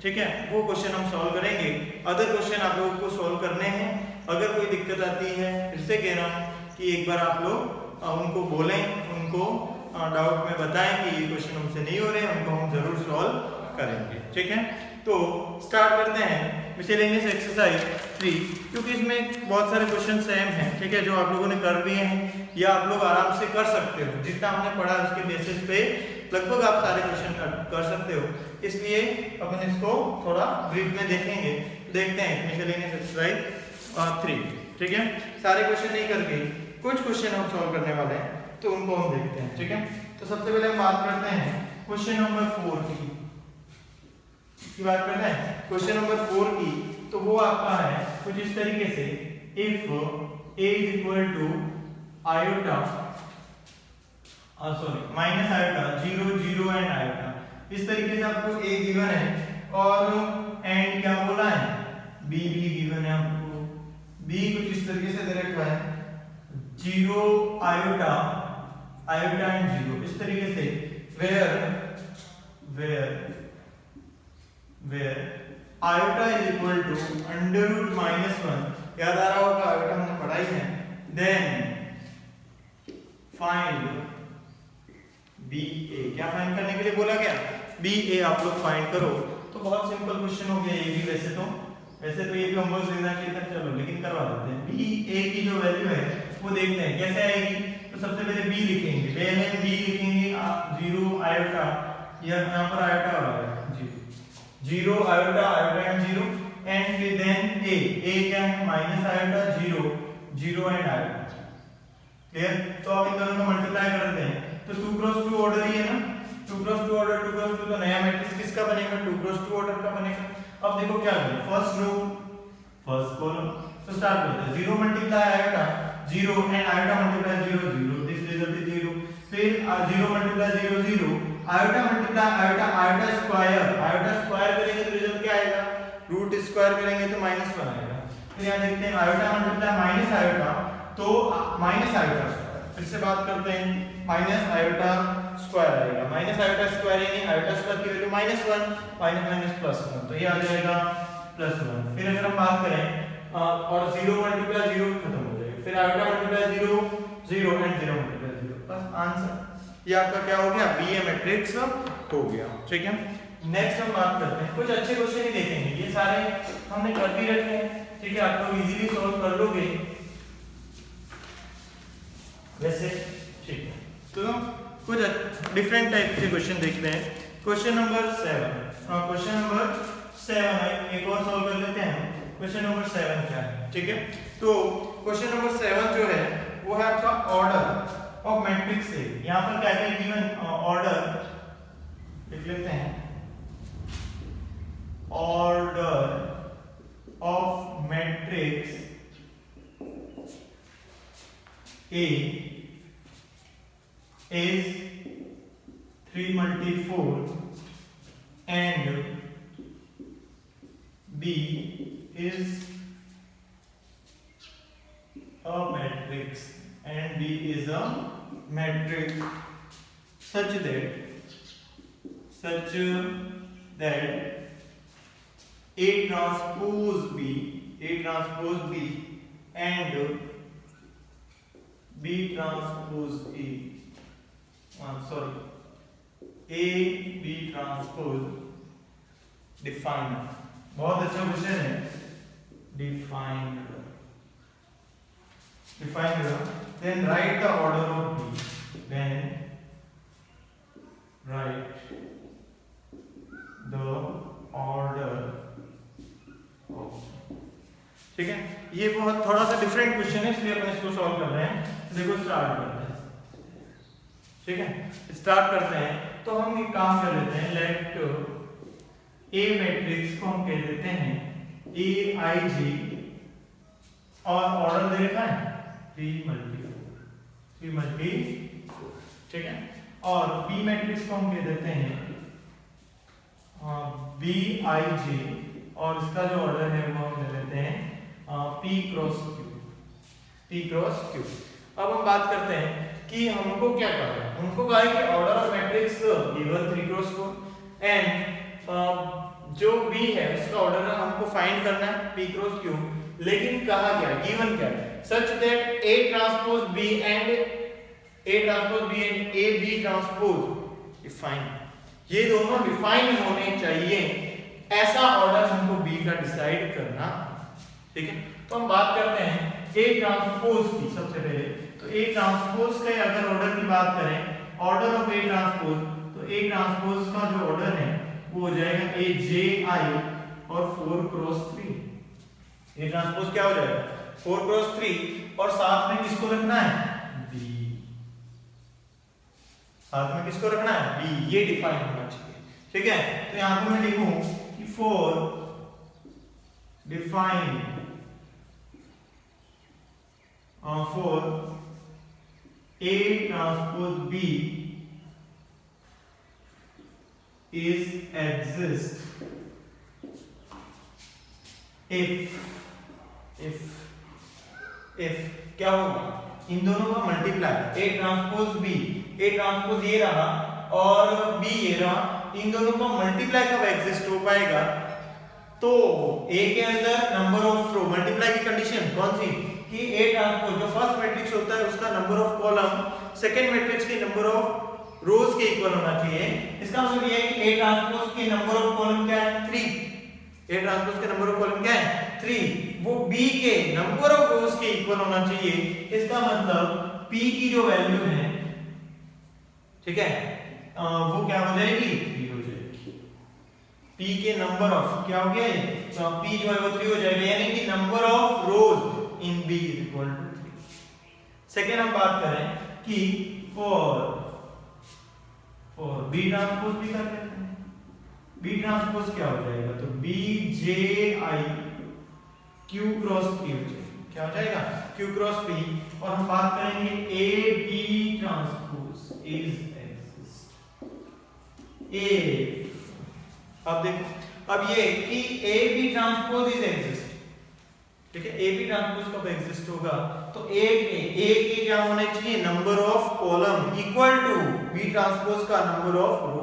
ठीक है, वो क्वेश्चन हम सॉल्व करेंगे। अदर क्वेश्चन आप लोगों को सॉल्व करने हैं। अगर कोई दिक्कत आती है, फिर से कह रहा हूँ कि एक बार आप लोग उनको बोलें, उनको डाउट में बताएं कि ये क्वेश्चन हमसे नहीं हो रहे, उनको हम जरूर सॉल्व करेंगे। ठीक है, तो स्टार्ट करते हैं मिसलेनियस एक्सरसाइज 3, क्योंकि इसमें बहुत सारे क्वेश्चन सेम हैं। ठीक है, जो आप लोगों ने कर दिए हैं या आप लोग आराम से कर सकते हो, जितना हमने पढ़ा उसके बेसिस पे लगभग आप सारे क्वेश्चन कर सकते हो। इसलिए अपन इसको थोड़ा ब्रीफ में देखेंगे। देखते हैं मिसलेनियस एक्सरसाइज 3। ठीक है, सारे क्वेश्चन नहीं करके कुछ क्वेश्चन हम सॉल्व करने वाले हैं, तो उनको हम देखते हैं। ठीक है, तो सबसे पहले हम बात करते हैं क्वेश्चन नंबर 4 की बात करते हैं। क्वेश्चन नंबर 4 की, तो वो आपका है कुछ इस तरीके से, if a is equal to iota minus iota 0 0 and iota, इस तरीके से आपको a गिवन है और एंड क्या बोला है, b भी गिवन है आपको। b कुछ इस तरीके से दे रखा है 0 आयोटा एंड 0, इस तरीके से where iota is equal to under root minus 1, याद आ रहा होगा, आयोटा हमने पढ़ाई है। then फाइंड बी ए, क्या फाइंड करने के लिए बोला गया, बी ए आप लोग फाइंड करो। तो बहुत सिंपल क्वेश्चन हो गया ये भी, वैसे तो ये भी होमवर्क देना चाहिए था, चलो लेकिन करवा देते हैं। बी ए की जो वैल्यू है वो देखते हैं कैसे आएगी। तो सबसे पहले बी लिखेंगे, पहले बी लिखेंगे 0 आयोटा, यहाँ पर आयोटा आ रहा है 0 iota, iota and 0 and then A क्या है minus iota 0 0 and iota, clear. तो अब इन दोनों को मल्टीप्लाई करते हैं तो 2 क्रॉस 2 ऑर्डर ही है ना, 2 क्रॉस 2 ऑर्डर, 2 क्रॉस 2 तो नया मैट्रिक्स किसका बनेगा, 2 क्रॉस 2 ऑर्डर का बनेगा। अब देखो क्या करें, फर्स्ट रो फर्स्ट कॉलम, तो स्टार्ट करते हैं 0 multiply iota 0 and iota multiply 0 0, this result is 0। फिर 0 multiply 0 0, iota multiply iota, iota square करेंगे तो रिजल्ट क्या आएगा, रूट स्क्वायर करेंगे तो -1 आएगा। फिर यहां देखते हैं आयोटा मल्टीप्लाई माइनस आयोटा तो माइनस आयोटा स्क्वायर, फिर से बात करते हैं माइनस आयोटा स्क्वायर आएगा, माइनस आयोटा स्क्वायर यानी आयोटा स्क्वायर की वैल्यू -1 माइनस माइनस +1, तो ये आ जाएगा +1। फिर अगर हम बात करें और 0 मल्टीप्लाई 0 खत्म हो जाएगा, फिर आयोटा मल्टीप्लाई 0 0 एंड 0 मल्टीप्लाई 0, बस आंसर ये आपका क्या हो गया, बी ए मैट्रिक्स हो गया, ठीक है। नेक्स्ट हम बात करते हैं, कुछ अच्छे क्वेश्चन ही देखेंगे, ये सारे हमने कर भी रखे हैं, ठीक है, आप लोग इजीली सॉल्व कर लोगे वैसे, ठीक है। तो कुछ डिफरेंट टाइप के क्वेश्चन देखते हैं। क्वेश्चन नंबर 7 है, एक और सॉल्व कर लेते हैं। क्वेश्चन नंबर 7 क्या है, ठीक है। तो क्वेश्चन नंबर 7 जो है वो है आपका ऑर्डर ऑफ मैट्रिक्स ए। यहाँ पर क्या है गिवन ऑर्डर लिख लेते हैं, order of matrix A is 3×4 and B is a matrix such that A transpose B and B transpose A, A B transpose defined, बहुत अच्छा क्वेश्चन है, defined, then write the order of B, then write the order of, ठीक है। ये बहुत थोड़ा सा different question है इसलिए अपन इसको सॉल्व कर रहे हैं। देखो स्टार्ट करते हैं, ठीक है, स्टार्ट करते हैं। तो हम एक काम कर लेते हैं, लेट ए मैट्रिक्स को हम कह देते हैं ए आई जी और ऑर्डर दे रखा है 3×4, ठीक है। और बी मैट्रिक्स को हम कह देते हैं बी आई जी और इसका जो ऑर्डर है वो हम दे देते हैं P क्रॉस Q। अब हम बात करते हैं कि हमको क्या कहा है, हमको कहा है कि order of matrix given 3×4 and जो B है उसका ऑर्डर हमको फाइंड करना है P क्रॉस Q, लेकिन कहा गया गिवन क्या है, such that A transpose B and A B transpose define, ये दोनों डिफाइन होने चाहिए, ऐसा ऑर्डर हमको B का डिसाइड करना, ठीक है। तो हम बात करते हैं A ट्रांसपोज की। सबसे पहले तो A ट्रांसपोज के अगर ऑर्डर की बात करें, ऑर्डर ऑफ A ट्रांसपोज, तो A ट्रांसपोज का जो ऑर्डर है वो हो जाएगा A J I और 4×3। A ट्रांसपोज क्या हो जाएगा 4×3 और साथ में किसको रखना है B, साथ में किसको रखना है B, ये डिफाइन होना चाहिए, ठीक है। तो यहां पर मैं लिखूं कि 4 define for A transpose B is exist if क्या होगा, इन दोनों का multiply, A transpose B, A transpose ये रहा और B ये रहा, इन दोनों का मल्टीप्लाई कब एग्जिस्ट हो पाएगा, तो A के अंदर नंबर ऑफ मल्टीप्लाई की कंडीशन कौन सी कि A ट्रांसपोज जो फर्स्ट मैट्रिक्स होता है उसका number of column second matrix के नंबर ऑफ रोज के इक्वल होना चाहिए। इसका मतलब ये है कि A ट्रांसपोज के नंबर ऑफ कॉलम क्या है 3, A ट्रांसपोज के नंबर ऑफ कॉलम क्या है 3, वो B के नंबर ऑफ रोज के इक्वल होना चाहिए। इसका मतलब P की जो वैल्यू है, ठीक है, वो क्या हो जाएगी 3 हो जाएगी। P के नंबर ऑफ क्या हो गया ये, तो P जो है वो 3 हो जाएगा, यानी कि number of rows in B is equal to 3। Second हम बात करें कि फॉर B ट्रांसपोज भी कर लेते हैं। B ट्रांसपोज क्या हो जाएगा, तो BJI Q क्रॉस P क्या हो जाएगा Q क्रॉस P। और हम बात करेंगे AB ट्रांसपोज इज A। अब देखो, अब ये कि AB ट्रांसपोज इज एग्जिस्ट, ठीक है, AB ट्रांसपोज कब एग्जिस्ट होगा, तो A के क्या होने चाहिए number of column equal to B transpose का नंबर ऑफ रो।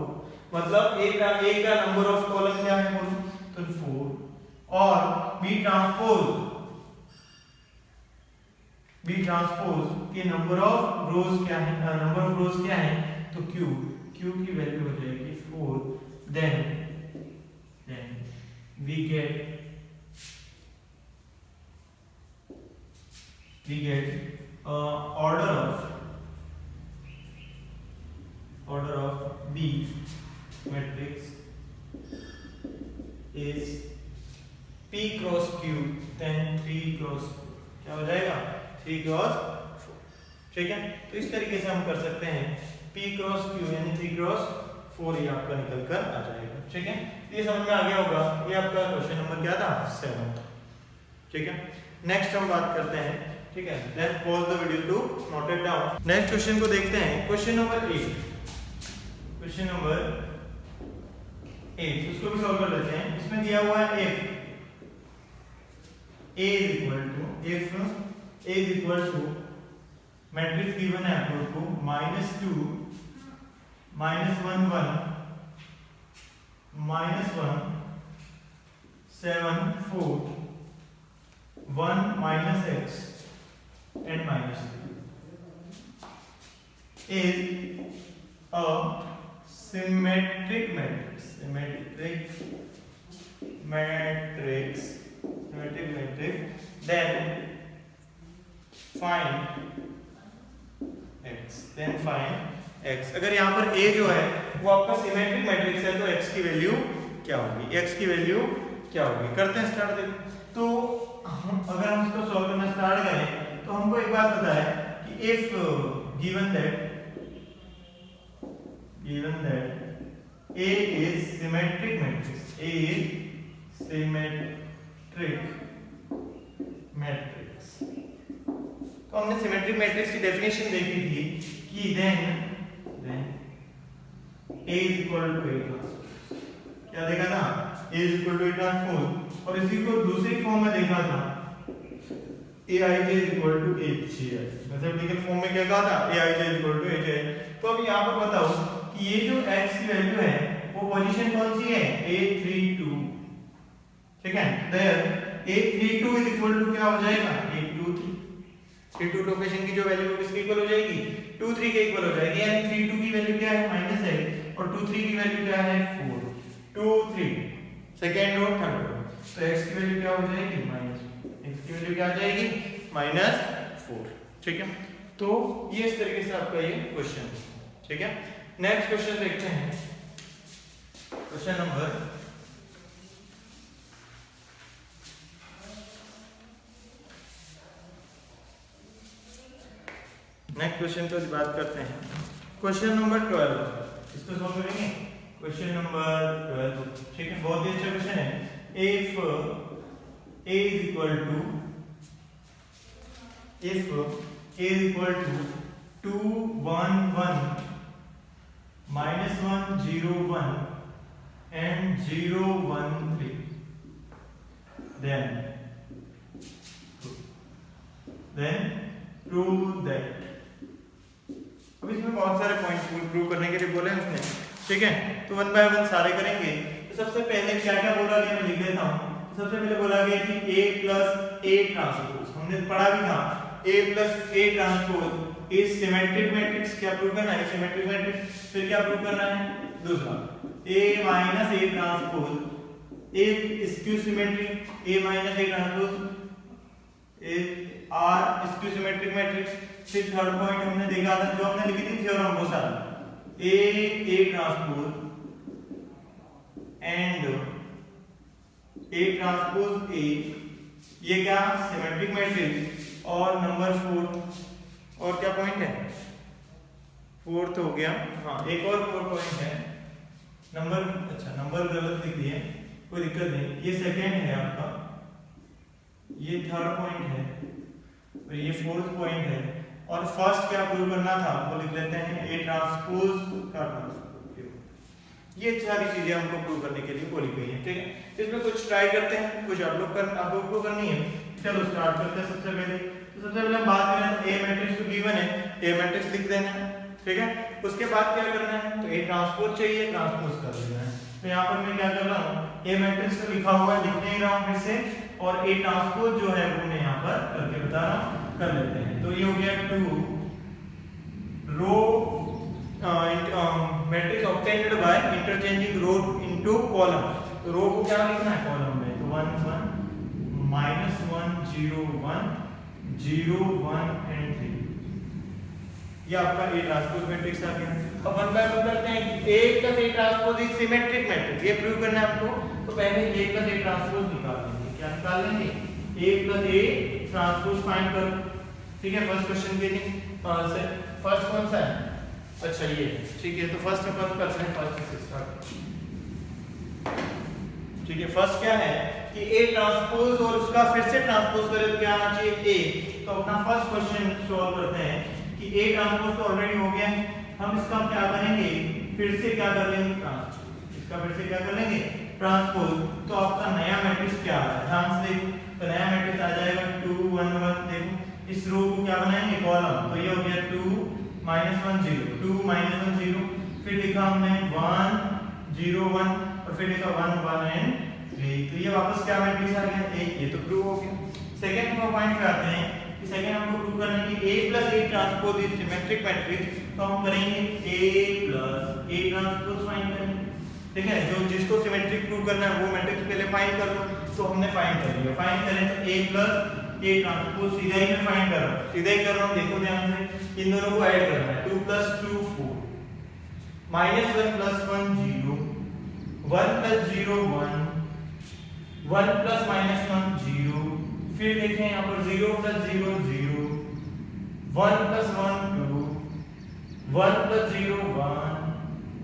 मतलब A का नंबर ऑफ कॉलम क्या है बोलो, तो 4, और B ट्रांसपोज के नंबर ऑफ रोज क्या है, नंबर ऑफ रोज क्या है, तो Q की वैल्यू हो जाएगी 4। then we get order of B matrix is P cross Q then 3 cross 4, क्या हो जाएगा 3 cross 4, ठीक है। तो इस तरीके से हम कर सकते हैं P cross Q यानी 3 cross 4 ये आपका निकल कर आ जाएगा, ठीक है। ये समझ में आ गया होगा, ये आपका क्वेश्चन नंबर क्या था 7, ठीक है। नेक्स्ट हम बात करते हैं, ठीक है, then pause the video to note it down. Next question को देखते हैं, क्वेश्चन नंबर 8, उसको भी सॉल्व कर लेते हैं। इसमें दिया हुआ है if A is equal to matrix given है आप लोग को -2 -1 1 -1 7 4 1 -x and -3 is a symmetric matrix, then find x। अगर यहाँ पर A जो है वो आपका सिमेट्रिक मैट्रिक्स है तो x की वैल्यू क्या होगी, x की वैल्यू क्या होगी। करते हैं स्टार्ट। देखो तो अगर हम इसको सॉल्व करना स्टार्ट करें तो हमको एक बात पता है कि if given that A is symmetric matrix, तो हमने सिमेट्रिक मैट्रिक्स की डेफिनेशन देखी थी कि then A is equal to A transpose, क्या देखा था A is equal to A transpose, और इसी को दूसरी फॉर्म में देखा था Aij is equal to Hij। Mathematical form में क्या कहा था Aij is equal to Hij। तो अब यहाँ पर बताओ कि ये जो x की वैल्यू है वो पोजीशन कौन सी है A32, ठीक है। There A32 is equal to क्या हो जाएगा 823, 32 लोकेशन की जो वैल्यू किसके इक्वल हो जाएगी 23 के इक्वल हो जाएगी, यानी 32 की वैल्यू क्या है -8 और 23 की वैल्यू क्या है 4, 2 3 सेकंड रो थर्ड रो। तो x की वैल्यू क्या हो जाएगी x की वैल्यू क्या आ जाएगी -4, ठीक है। तो ये इस तरीके से आपका ये क्वेश्चन, ठीक है। नेक्स्ट क्वेश्चन देखते हैं, क्वेश्चन नंबर नेक्स्ट क्वेश्चन पर बात करते हैं, क्वेश्चन नंबर 12, इसको सॉल्व करेंगे। क्वेश्चन नंबर 12, ठीक है, बहुत ही अच्छा क्वेश्चन है। if A is equal to 2 1 1 -1 0 1 and 0 1 3, then prove that। अब इसमें बहुत सारे पॉइंट प्रूव करने के लिए बोले हैं उसने, ठीक है। तो 1 बाय 1 सारे करेंगे। तो सबसे पहले क्या क्या बोला गया मैं लिख देता हूँ। तो सबसे पहले बोला गया कि A प्लस A ट्रांसपोज, हमने पढ़ा भी था A plus A transpose is symmetric matrix. क्या प्रूव करना है? Symmetric matrix. फिर क्या प्रूव करना है? दूसरा A minus A transpose is skew symmetric. A minus A transpose is are skew symmetric matrix. फिर थर्ड पॉइंट हमने देखा था जो हमने लिखी थी थ्योरम वो सारा A transpose and A transpose A, ये क्या सिमेट्रिक मैट्रिक्स। और नंबर 4 और क्या पॉइंट है? फोर्थ हो गया। हाँ एक और 4 पॉइंट है नंबर, अच्छा नंबर गलत लिख दिए, कोई दिक्कत नहीं। ये सेकंड है आपका, ये थर्ड पॉइंट है और ये फोर्थ पॉइंट है। और फर्स्ट क्या प्रूव करना था वो लिख लेते हैं A ट्रांसपोज का ट्रांसपोज। ये सारी चीजें हमको प्रूव करने के लिए बोली गई है, ठीक है। इसमें कुछ ट्राई करते हैं, कुछ आप लोग को करनी है। चलो स्टार्ट करते हैं। सबसे पहले तो सबसे पहले हम बात करें तो A मैट्रिक्स तो गिवन है, A मैट्रिक्स लिख देना है, ठीक है। उसके बाद क्या करना है? तो A ट्रांसपोज चाहिए, ट्रांसपोज कर देना है। तो यहाँ पर मैं क्या कर रहा हूँ, A मैट्रिक्स तो लिखा हुआ है, लिख नहीं रहा हूँ फिर से, और A ट्रांसपोज जो है वो मैं यहाँ पर करके बता रहा हूँ, कर लेते हैं। तो ये हो गया 2 row matrix obtained by interchanging row into column. तो रो को क्या लिखना है कॉलम में? तो 1 1 -1 0 1 0 1 एंड 3, ये आपका A ट्रांसपोज मैट्रिक्स आ गया। अब वन बाय वन करते हैं कि A plus A transpose is symmetric matrix. ये प्रूव करना है हमको, तो पहले A प्लस A ट्रांसपोज निकाल लेंगे। क्या निकाल लेंगे? A plus A transpose find कर, ठीक है। फर्स्ट क्वेश्चन के लिए फर्स्ट कौन सा है? अच्छा ये, ठीक है। तो फर्स्ट अपन करते हैं, फर्स्ट से स्टार्ट, ठीक है। फर्स्ट क्या है कि A ट्रांसपोज और उसका फिर से ट्रांसपोज करें तो क्या आना चाहिए? A। तो अपना फर्स्ट क्वेश्चन सॉल्व करते हैं कि A ट्रांसपोज तो ऑलरेडी हो गया है, हम इसका क्या करेंगे? फिर से क्या कर लेंगे? ट्रांसपोज। इसका फिर से क्या कर लेंगे? ट्रांसपोज। तो आपका नया मैट्रिक्स क्या है? ध्यान से देखो, तो नया मैट्रिक्स आ जाएगा 2 1 1। देखो इस रो को क्या बनाएंगे? कॉलम। तो ये हो गया 2 -1 0 2 -1 0, फिर लिखा हमने 1 0 1 और फिर लिखा 1 1 एंड 3। तो ये वापस क्या मैट्रिक्स आ गया? A। ये तो प्रूव हो गया। सेकंड पॉइंट पे आते हैं कि सेकंड हमको प्रूव करना है कि A plus A transpose is symmetric matrix. तो हम करेंगे A plus A transpose find करेंगे, ठीक है। जो जिसको सिमेट्रिक प्रूव करना है वो मैट्रिक्स पहले फाइंड कर लो। तो हमने फाइंड कर लिया। फाइंड करें तो A प्लस A ट्रांसपोज सीधा ही मैं फाइंड कर रहा हूं, सीधा ही कर रहा हूं। देखो ध्यान से, इन दोनों को ऐड करना है। 2 + 2 4 -1 + 1 0 1 + 0 1 1 + -1 0। फिर देखें यहाँ पर 0 + 0 0 1 + 1 2 1 + 0 1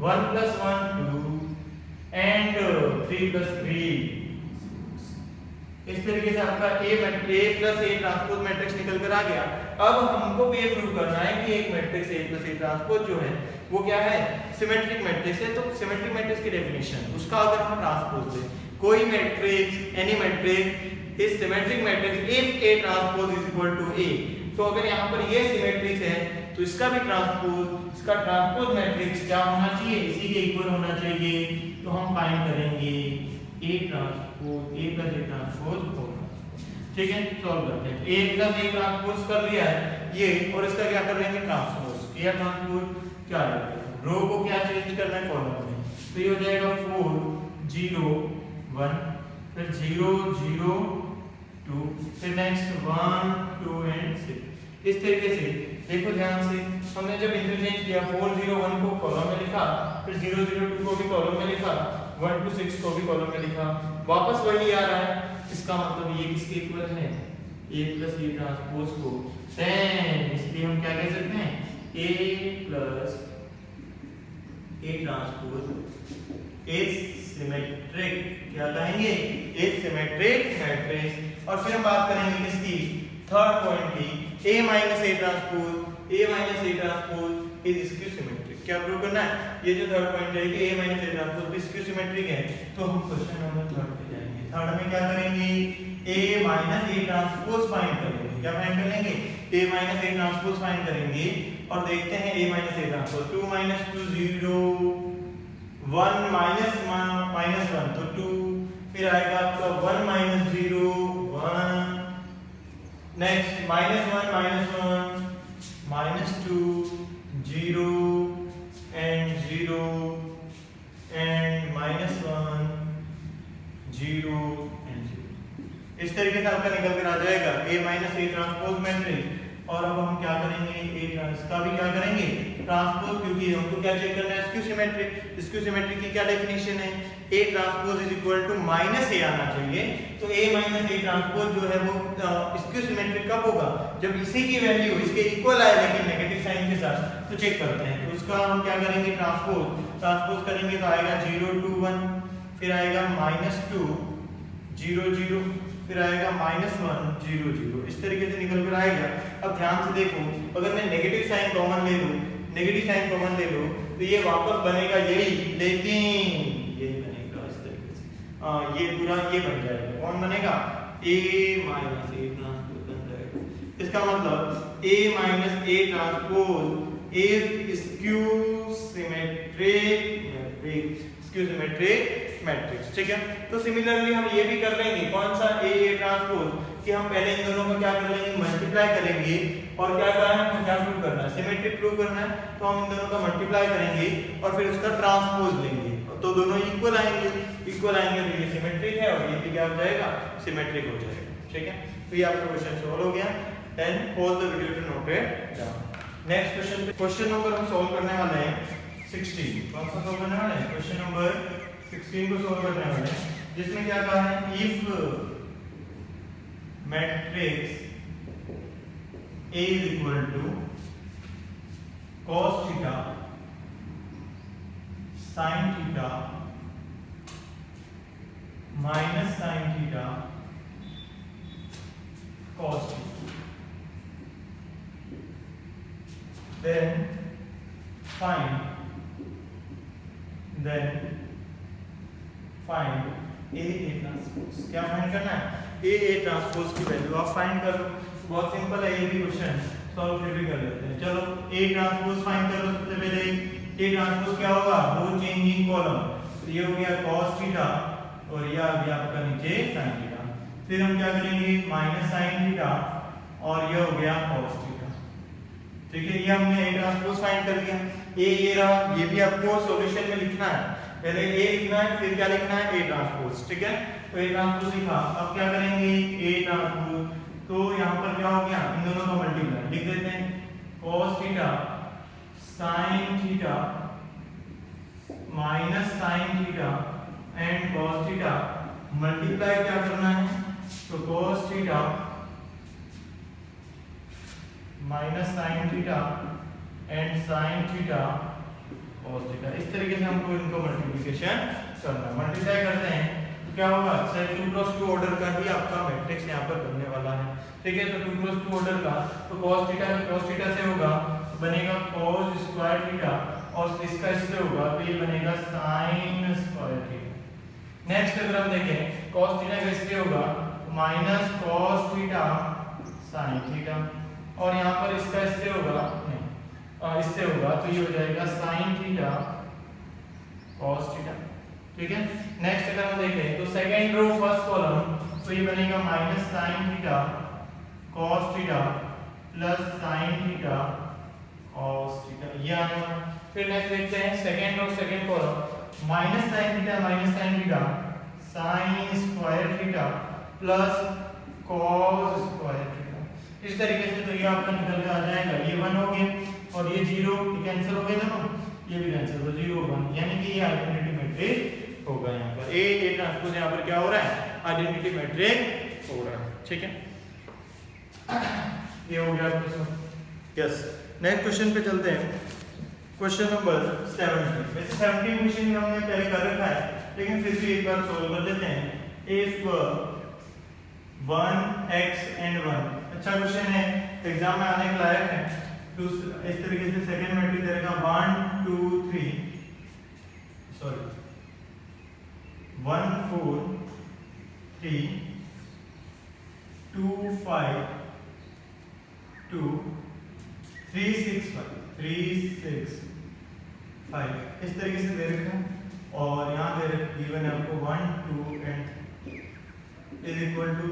1 + 1 2 एंड 3 + 3। इस तरीके से आपका A plus A transpose matrix निकल कर आ गया। अब हमको ये प्रूव करना है कि एक matrix A plus A transpose जो है वो क्या है? सिमेट्रिक मैट्रिक्स है। तो सिमेट्रिक मैट्रिक्स की डेफिनेशन उसका अगर हम ट्रांसपोज लें, कोई matrix any matrix is symmetric matrix if A transpose is equal to A। तो अगर यहाँ पर ये सिमेट्रिक है तो इसका भी ट्रांसपोज, इसका ट्रांसपोज मैट्रिक्स क्या होना चाहिए? इसी के इक्वल होना चाहिए। तो हम फाइंड करेंगे A transpose A plus A transpose होगा, ठीक है। सॉल्व करते हैं। A प्लस A ट्रांसपोज कर लिया है ये, और इसका क्या कर लेंगे? ट्रांसपोज। A ट्रांसपोज क्या है? रो को क्या चेंज करना है? कॉलम में। तो ये हो जाएगा 4 0 1 फिर 0 0 2 फिर नेक्स्ट 1 2 एंड 6। इस तरीके से देखो ध्यान से, हमने जब इंटरचेंज किया 4 0 1 को कॉलम में लिखा, फिर 0 0 2 को भी कॉलम में लिखा, 1 2 6 को भी कॉलम में लिखा, वापस वही आ रहा है। इसका मतलब ये किसके इक्वल है? A प्लस A ट्रांसपोज को। देन इसलिए हम क्या कह सकते हैं? A plus A transpose is symmetric. क्या कहेंगे? Is symmetric matrix. और फिर हम बात करेंगे किसकी? थर्ड पॉइंट की, A minus A transpose is skew symmetric. क्या प्रूव करना है? ये जो थर्ड पॉइंट है कि A minus A transpose skew symmetric है। तो हम क्वेश्चन नंबर 3 पे जाएंगे। थर्ड में क्या करेंगे? A minus A transpose find करेंगे। क्या फाइंड करेंगे? A minus A transpose find करेंगे और देखते हैं A माइनस A ट्रांसपोज। 2 - 2 0 1 -1 तो 2, फिर आएगा आपका 1 - 0 1, नेक्स्ट -1 -1 -2 0 and 0 and -1 0 and 0। इस तरीके से आपका निकल कर आ जाएगा A minus A transpose matrix. और अब हम क्या करेंगे, ए इसका भी क्या करेंगे, ट्रांसपोज, क्योंकि हमको क्या चेक करना है, स्क्यू सिमेट्रिक। स्क्यू सिमेट्रिक की क्या डेफिनेशन है, A transpose is equal to minus A आना चाहिए। तो ए माइनस ए ट्रांसपोज जो है वो स्क्यू सिमेट्रिक कब होगा, जब इसी की वैल्यू इसके इक्वल आए लेकिन नेगेटिव साइन के साथ। तो चेक करते हैं, तो उसका हम क्या करेंगे, ट्रांसपोज करेंगे तो आएगा 0 2 1, फिर आएगा -2 0 0, फिर आएगा -1 0 0। इस तरीके से निकल कर आएगा। अब ध्यान से देखो, अगर मैं नेगेटिव साइन कॉमन ले लूं, नेगेटिव साइन कॉमन ले लूं तो ये वापस बनेगा यही, लेकिन यही बनेगा इस तरीके से। ये पूरा ये बन जाएगा, कौन बनेगा, a माइनस ए ट्रांसपोज बन जाएगा। इसका मतलब a minus A transpose is skew symmetric matrix, skew symmetric matrix. ठीक है, तो सिमिलरली हम ये भी कर लेंगे, कौन सा ए ट्रांसपोज, कि हम पहले इन दोनों को क्या कर लेंगे, मल्टीप्लाई करेंगे। और क्या करना है, क्या प्रूव करना है, सिमेट्रिक प्रूव करना है। तो हम इन दोनों का मल्टीप्लाई करेंगे और फिर उसका ट्रांसपोज लेंगे, तो दोनों इक्वल आएंगे। इक्वल आएंगे तो ये सिमेट्रिक है और ये भी क्या हो जाएगा, सिमेट्रिक हो जाएगा। ठीक है, तो ये आपका क्वेश्चन सॉल्व हो गया। Then pause the video to note it down. Next question, question number हम सॉल्व करने वाले हैं 16। कौन सा सॉल्व करने वाले हैं, क्वेश्चन नंबर 16 को सॉल्व करने वाले हैं, जिसमें क्या कहा है, if matrix A is equal to cos theta sin theta minus sin theta cos theta, then find A transpose. क्या फाइंड करना है, A ट्रांसपोज की वैल्यू आप फाइंड कर लो। बहुत सिंपल है, ये भी क्वेश्चन सॉल्व फिर भी कर लेते हैं। चलो A ट्रांसपोज फाइंड कर लो। सबसे पहले A ट्रांसपोज क्या होगा, वो चेंजिंग कॉलम, तो ये हो गया cos थीटा और ये आ गया आपका नीचे sin थीटा। फिर हम क्या करेंगे, माइनस sin थीटा और ये हो गया cos थीटा। ठीक है, ये हमने A ट्रांसपोज फाइंड कर लिया। ये रहा, ये भी आपको सॉल्यूशन में लिखना है। पहले A लिखना है, फिर क्या लिखना है, A ट्रांसपोज। ठीक है, तो A ट्रांसपोज लिखा। अब क्या करेंगे, A ट्रांसपोज, तो यहाँ पर क्या हो गया, इन दोनों का मल्टीप्लाई लिख देते हैं, cos theta sin theta minus sin theta and cos theta, multiply क्या करना है, तो cos theta minus sin theta and sin theta cos theta. इस तरीके से हमको इनको मल्टीप्लिकेशन करना है। मल्टीप्लाई करते हैं तो क्या होगा, 2x2 ऑर्डर का ही आपका मैट्रिक्स यहाँ पर बनने वाला है। ठीक है, तो 2x2 ऑर्डर का, तो cos थीटा से होगा, तो बनेगा cos स्क्वायर थीटा और इसका इससे होगा तो ये बनेगा sin स्क्वायर थीटा। नेक्स्ट अगर हम देखें, cos थीटा का इससे होगा minus cos theta sin theta, और यहाँ पर इसका इससे होगा, इससे होगा तो ये हो जाएगा sin थीटा cos थीटा। ठीक है, नेक्स्ट अगर हम देखें तो सेकंड रो फर्स्ट कॉलम, तो ये बनेगा minus sin theta cos theta plus sin theta cos theta, ये आने वाला। फिर नेक्स्ट देखते हैं second row second column, minus sin theta sin square theta plus cos square theta. इस तरीके से तो ये आपका निकल के आ जाएगा, ये 1 हो गया और ये 0 कैंसिल हो गए दोनों, ये भी कैंसिल हो, 0 1, यानी कि ये आइडेंटिटी मैट्रिक्स होगा। यहाँ पर A ट्रांसपोज यहाँ पर क्या हो रहा है, आइडेंटिटी मैट्रिक्स हो रहा है। ठीक है, ये हो गया आपका। यस, नेक्स्ट क्वेश्चन पे चलते हैं, क्वेश्चन नंबर 17। वैसे 17 क्वेश्चन हमने पहले कर रखा है, लेकिन फिर भी एक बार सोल्व कर लेते हैं। इफ 1x and 1, अच्छा क्वेश्चन है, एग्जाम में आने के लायक है। तो इस तरीके से सेकंड मैट्रिक्स दे रखा 1 2 3 सॉरी 1 4 3 2 5 2 3 6 5 3 6 5 इस तरीके से दे रखा है। और यहाँ दे रखा गिवन है आपको 1 2 and is equal to,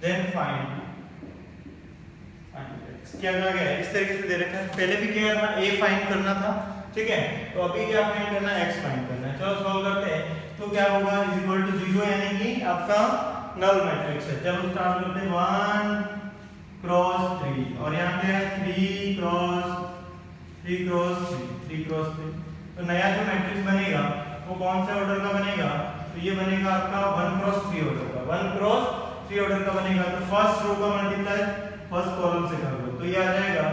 then find क्या कहा गया है, इस तरीके से दे रखा है। पहले भी क्या था, a फाइंड करना था, ठीक है, तो अभी क्या फाइंड करना है, x फाइंड करना है। चलो सॉल्व करते हैं। तो क्या होगा, इज इक्वल टू 0 यानी कि आपका नल मैट्रिक्स है। चलो स्टार्ट करते हैं, 1 क्रॉस 3 और यहाँ पे 3 क्रॉस 3 क्रॉस 3। तो नया जो मैट्रिक्स बनेगा वो कौन से ऑर्डर का बनेगा, तो ये बनेगा आपका 1 क्रॉस 3 ऑर्डर का, 1 क्रॉस 3 ऑर्डर का बनेगा। तो फर्स्ट रो का मल्टीप्लाई फर्स्ट कॉलम से कर लो, तो ये आ जाएगा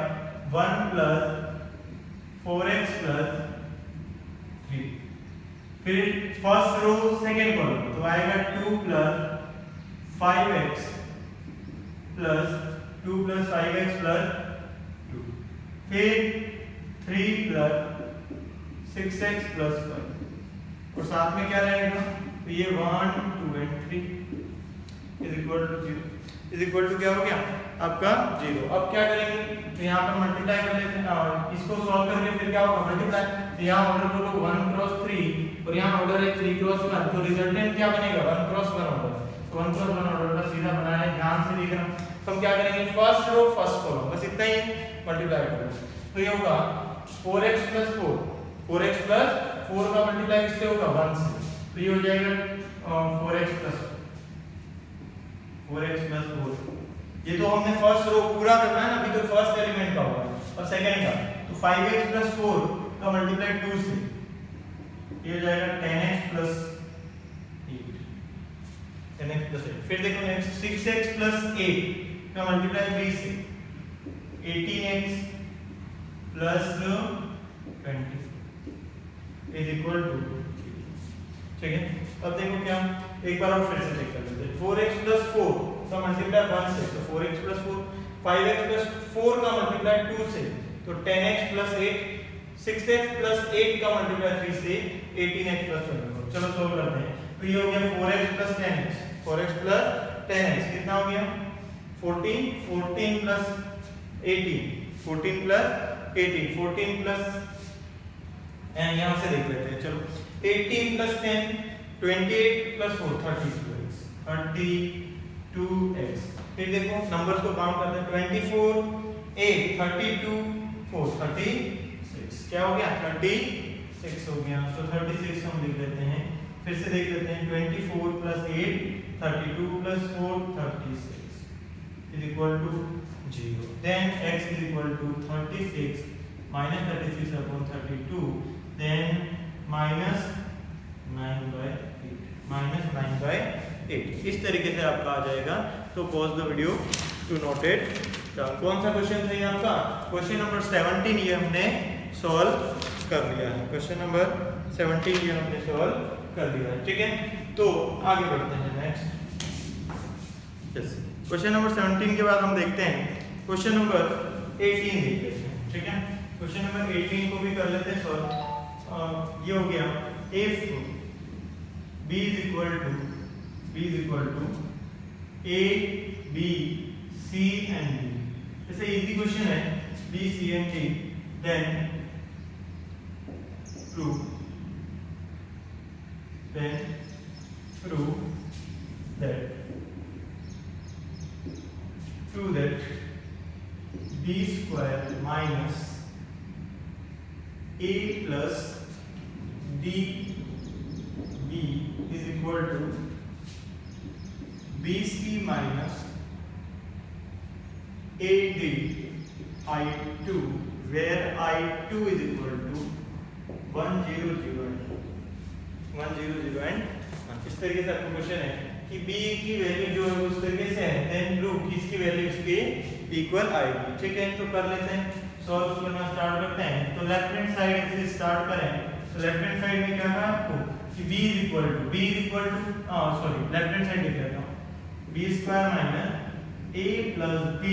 1 प्लस 4x प्लस 3। फिर फर्स्ट रो सेकंड कॉलम, तो आएगा 2 plus 5x plus 2 plus 5x plus 2। फिर 3 प्लस 6x प्लस 5 और साथ में क्या रहेगा, तो ये 1 2 and 3 is equal to 0, is equal to क्या हो गया आपका 0। अब क्या करेंगे, तो यहाँ पर मल्टीप्लाई कर लेते हैं, इसको सॉल्व करके फिर क्या होगा मल्टीप्लाई, तो यहाँ ऑर्डर बोलो 1 क्रॉस 3 और यहाँ ऑर्डर है 3 क्रॉस 1, तो रिजल्टेंट क्या बनेगा 1 क्रॉस 1 ऑर्डर। तो 1 क्रॉस 1 ऑर्डर का सीधा बना है, ध्यान से देखना। तो हम क्या करेंगे, फर्स्ट रो फर्स्ट कॉलम, बस इतना ही मल्टीप्लाई करेंगे। तो ये होगा 4x प्लस 4, 4x प्लस 4 का मल्टीप्लाई किससे होगा 1 से, तो ये हो जाएगा 4x प्लस 4। ये तो हमने फर्स्ट रो पूरा करना है ना, अभी तो फर्स्ट एलिमेंट का होगा और सेकंड का। तो 5x प्लस 4 का मल्टीप्लाई 2 से, ये हो जाएगा 10x प्लस 8, 10x प्लस 8। फिर देखो नेक्स्ट 6x प्लस 8 का मल्टीप्लाई 3 से, 18x plus 20 is equal to, ठीक है। अब देखो क्या, एक बार और फिर से चेक कर लेते हैं। 4x प्लस 4 का मल्टीप्लाई 1 से, तो 4x प्लस 4, 5x प्लस 4 का मल्टीप्लाई 2 से, तो 10x प्लस 8, 6x प्लस 8 का मल्टीप्लाई 3 से, 18x प्लस 24। चलो सॉल्व करते हैं। तो ये हो गया 4x plus 10x, 4x plus 10x कितना हो गया 14, 14 प्लस 18, 14 प्लस 18, 14 प्लस यहाँ से देख लेते हैं। चलो 18 प्लस 10 28 प्लस 4 32x, 32x। फिर देखो नंबर्स को काउंट करते हैं, 24 8 32 4 36, क्या हो गया 36 हो गया। तो 36 हम लिख लेते हैं, फिर से देख लेते हैं 24 plus 8 32 plus 4 36 is equal to 0। Then x is equal to 36 minus 36 upon 32, then minus 9/8, minus 9/8। इस तरीके से आपका आ जाएगा। तो pause the video to note it down. कौन सा क्वेश्चन था ये आपका, क्वेश्चन नंबर 17, ये हमने सॉल्व कर लिया है। क्वेश्चन नंबर 17 ये हमने सॉल्व कर लिया है, ठीक है। तो आगे बढ़ते हैं नेक्स्ट। यस, क्वेश्चन नंबर 17 के बाद हम देखते हैं क्वेश्चन नंबर 18 देख लेते हैं, ठीक है। क्वेश्चन नंबर 18 को भी कर लेते हैं सॉल्व। ये हो गया if b is equal to a b c and d, जैसे इजी क्वेश्चन है b c and d, then prove that b square minus a plus db is equal to bc minus ad I2, where I2 is equal to 1 0 0 and 1 0 0 and इस तरीके से आपको question है कि b की value जो है उस तरीके से है, देन प्रूव कि इसकी वैल्यू इसके इक्वल आएगी, ठीक है। तो कर लेते हैं, सॉल्व करना स्टार्ट करते हैं। तो लेफ्ट हैंड साइड से स्टार्ट करें। तो लेफ्ट हैंड साइड में क्या था आपको कि b is equal to sorry left hand side लिख लेता हूं, b square minus a plus b,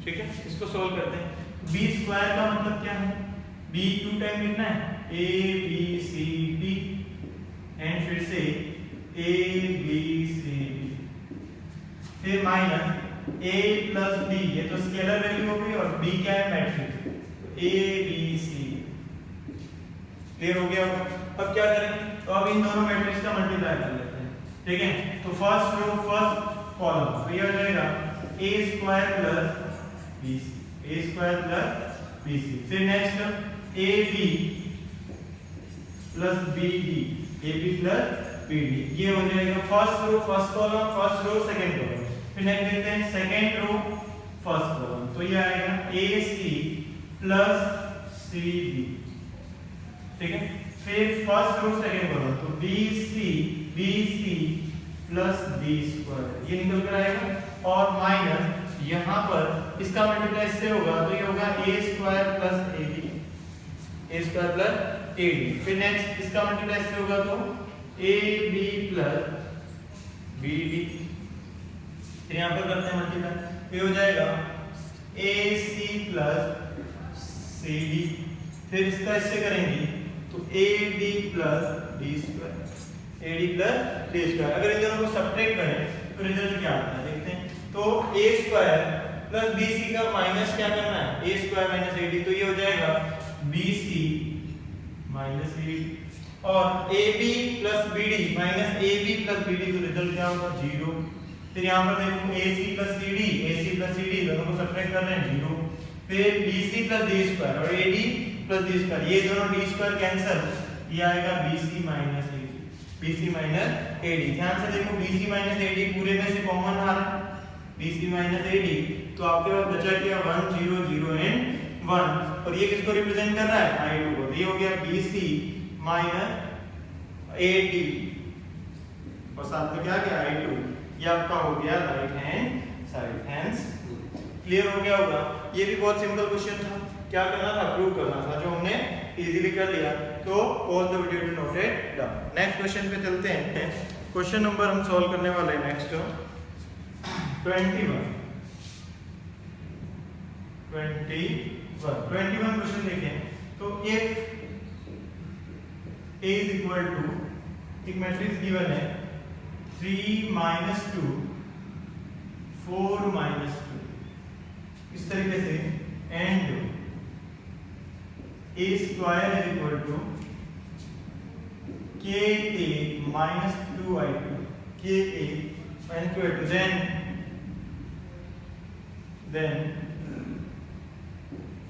ठीक है। इसको सॉल्व करते हैं। b स्क्वायर का मतलब क्या है, b 2 टाइम लिखना है, a b c d and फिर से a b c d, फिर माइनस a प्लस b, ये तो स्केलर वैल्यू हो गई और b क्या है matrix, a b c। Clear हो गया होगा। अब क्या करें, तो अब इन दोनों मैट्रिक्स का मल्टीप्लाई कर लेते हैं, ठीक है। तो फर्स्ट रो फर्स्ट कॉलम, तो ये हो जाएगा a square plus bc, a square plus bc। फिर next ab plus bd, ab plus bd, ये हो जाएगा first row first column, first row second column. फिर नेक्स्ट देखते हैं सेकंड रो फर्स्ट कॉलम, तो ये आएगा ac प्लस cd, ठीक है। फिर फर्स्ट रो सेकंड कॉलम, तो bc प्लस d स्क्वायर, ये निकल कर आएगा। और माइनस यहाँ पर इसका मल्टीप्लाई इससे होगा, तो ये होगा a square plus ad, a square plus ad। फिर नेक्स्ट इसका मल्टीप्लाई इससे होगा, तो ab प्लस bd। फिर यहाँ पर करते हैं मल्टीप्लाई, ये हो जाएगा ac प्लस cd। फिर इसका इससे करेंगे, तो ad plus d square, ad plus d square. अगर इन दोनों को सब्ट्रैक्ट करें तो रिजल्ट क्या आता है देखते हैं। तो a स्क्वायर प्लस bc का माइनस क्या करना है, a स्क्वायर माइनस ad, तो ये हो जाएगा bc माइनस ad। और ab plus bd minus ab plus bd, तो रिजल्ट क्या होगा 0। फिर यहाँ पर देखो ac प्लस cd दोनों को सब्ट्रैक्ट कर रहे हैं 0। फिर bc प्लस d स्क्वायर और ad प्लस d स्क्वायर, ये दोनों d स्क्वायर कैंसिल, ये आएगा bc minus ad, bc minus ad। ध्यान से देखो bc माइनस ad पूरे में से कॉमन आ रहा है, bc माइनस ad, तो आपके पास बचा क्या 1 0 0 एंड 1। और ये किसको रिप्रेजेंट कर रहा है, i2 को, तो ये हो गया bc माइनस ad और साथ में क्या गया i2, ये आपका हो गया right hand side. Hands clear हो गया होगा। ये भी बहुत सिंपल क्वेश्चन था, क्या करना था, प्रूव करना था, जो हमने इजीली कर लिया। तो pause the video to note it down. Next question पे चलते हैं। क्वेश्चन नंबर हम सॉल्व करने वाले हैं नेक्स्ट 21 क्वेश्चन देखें। तो if a is equal to, एक मैट्रिक्स गिवन है 3 minus 2 4 minus 2, इस तरीके से, and a square is equal to ka minus 2i2, ka minus 2i2, then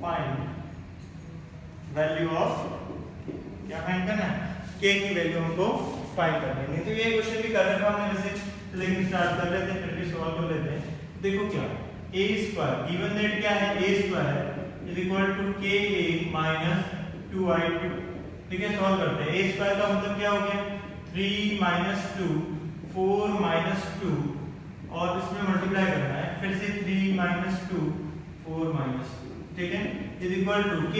find value of, क्या फाइंड करना है, k की वैल्यू हमको फाइंड करनी है। तो ये क्वेश्चन भी कर रहे थे हमने वैसे, लेकिन स्टार्ट कर लेते हैं, फिर भी सॉल्व कर लेते हैं। देखो क्या, a स्क्वायर गिवन दैट क्या है, a square is equal to ka minus 2i2, ठीक है। सॉल्व करते हैं। a स्क्वायर का मतलब क्या हो गया 3 minus 2 4 minus 2, और इसमें मल्टीप्लाई करना है, फिर से 3 minus 2 4 minus 2, ठीक है, इज इक्वल टू k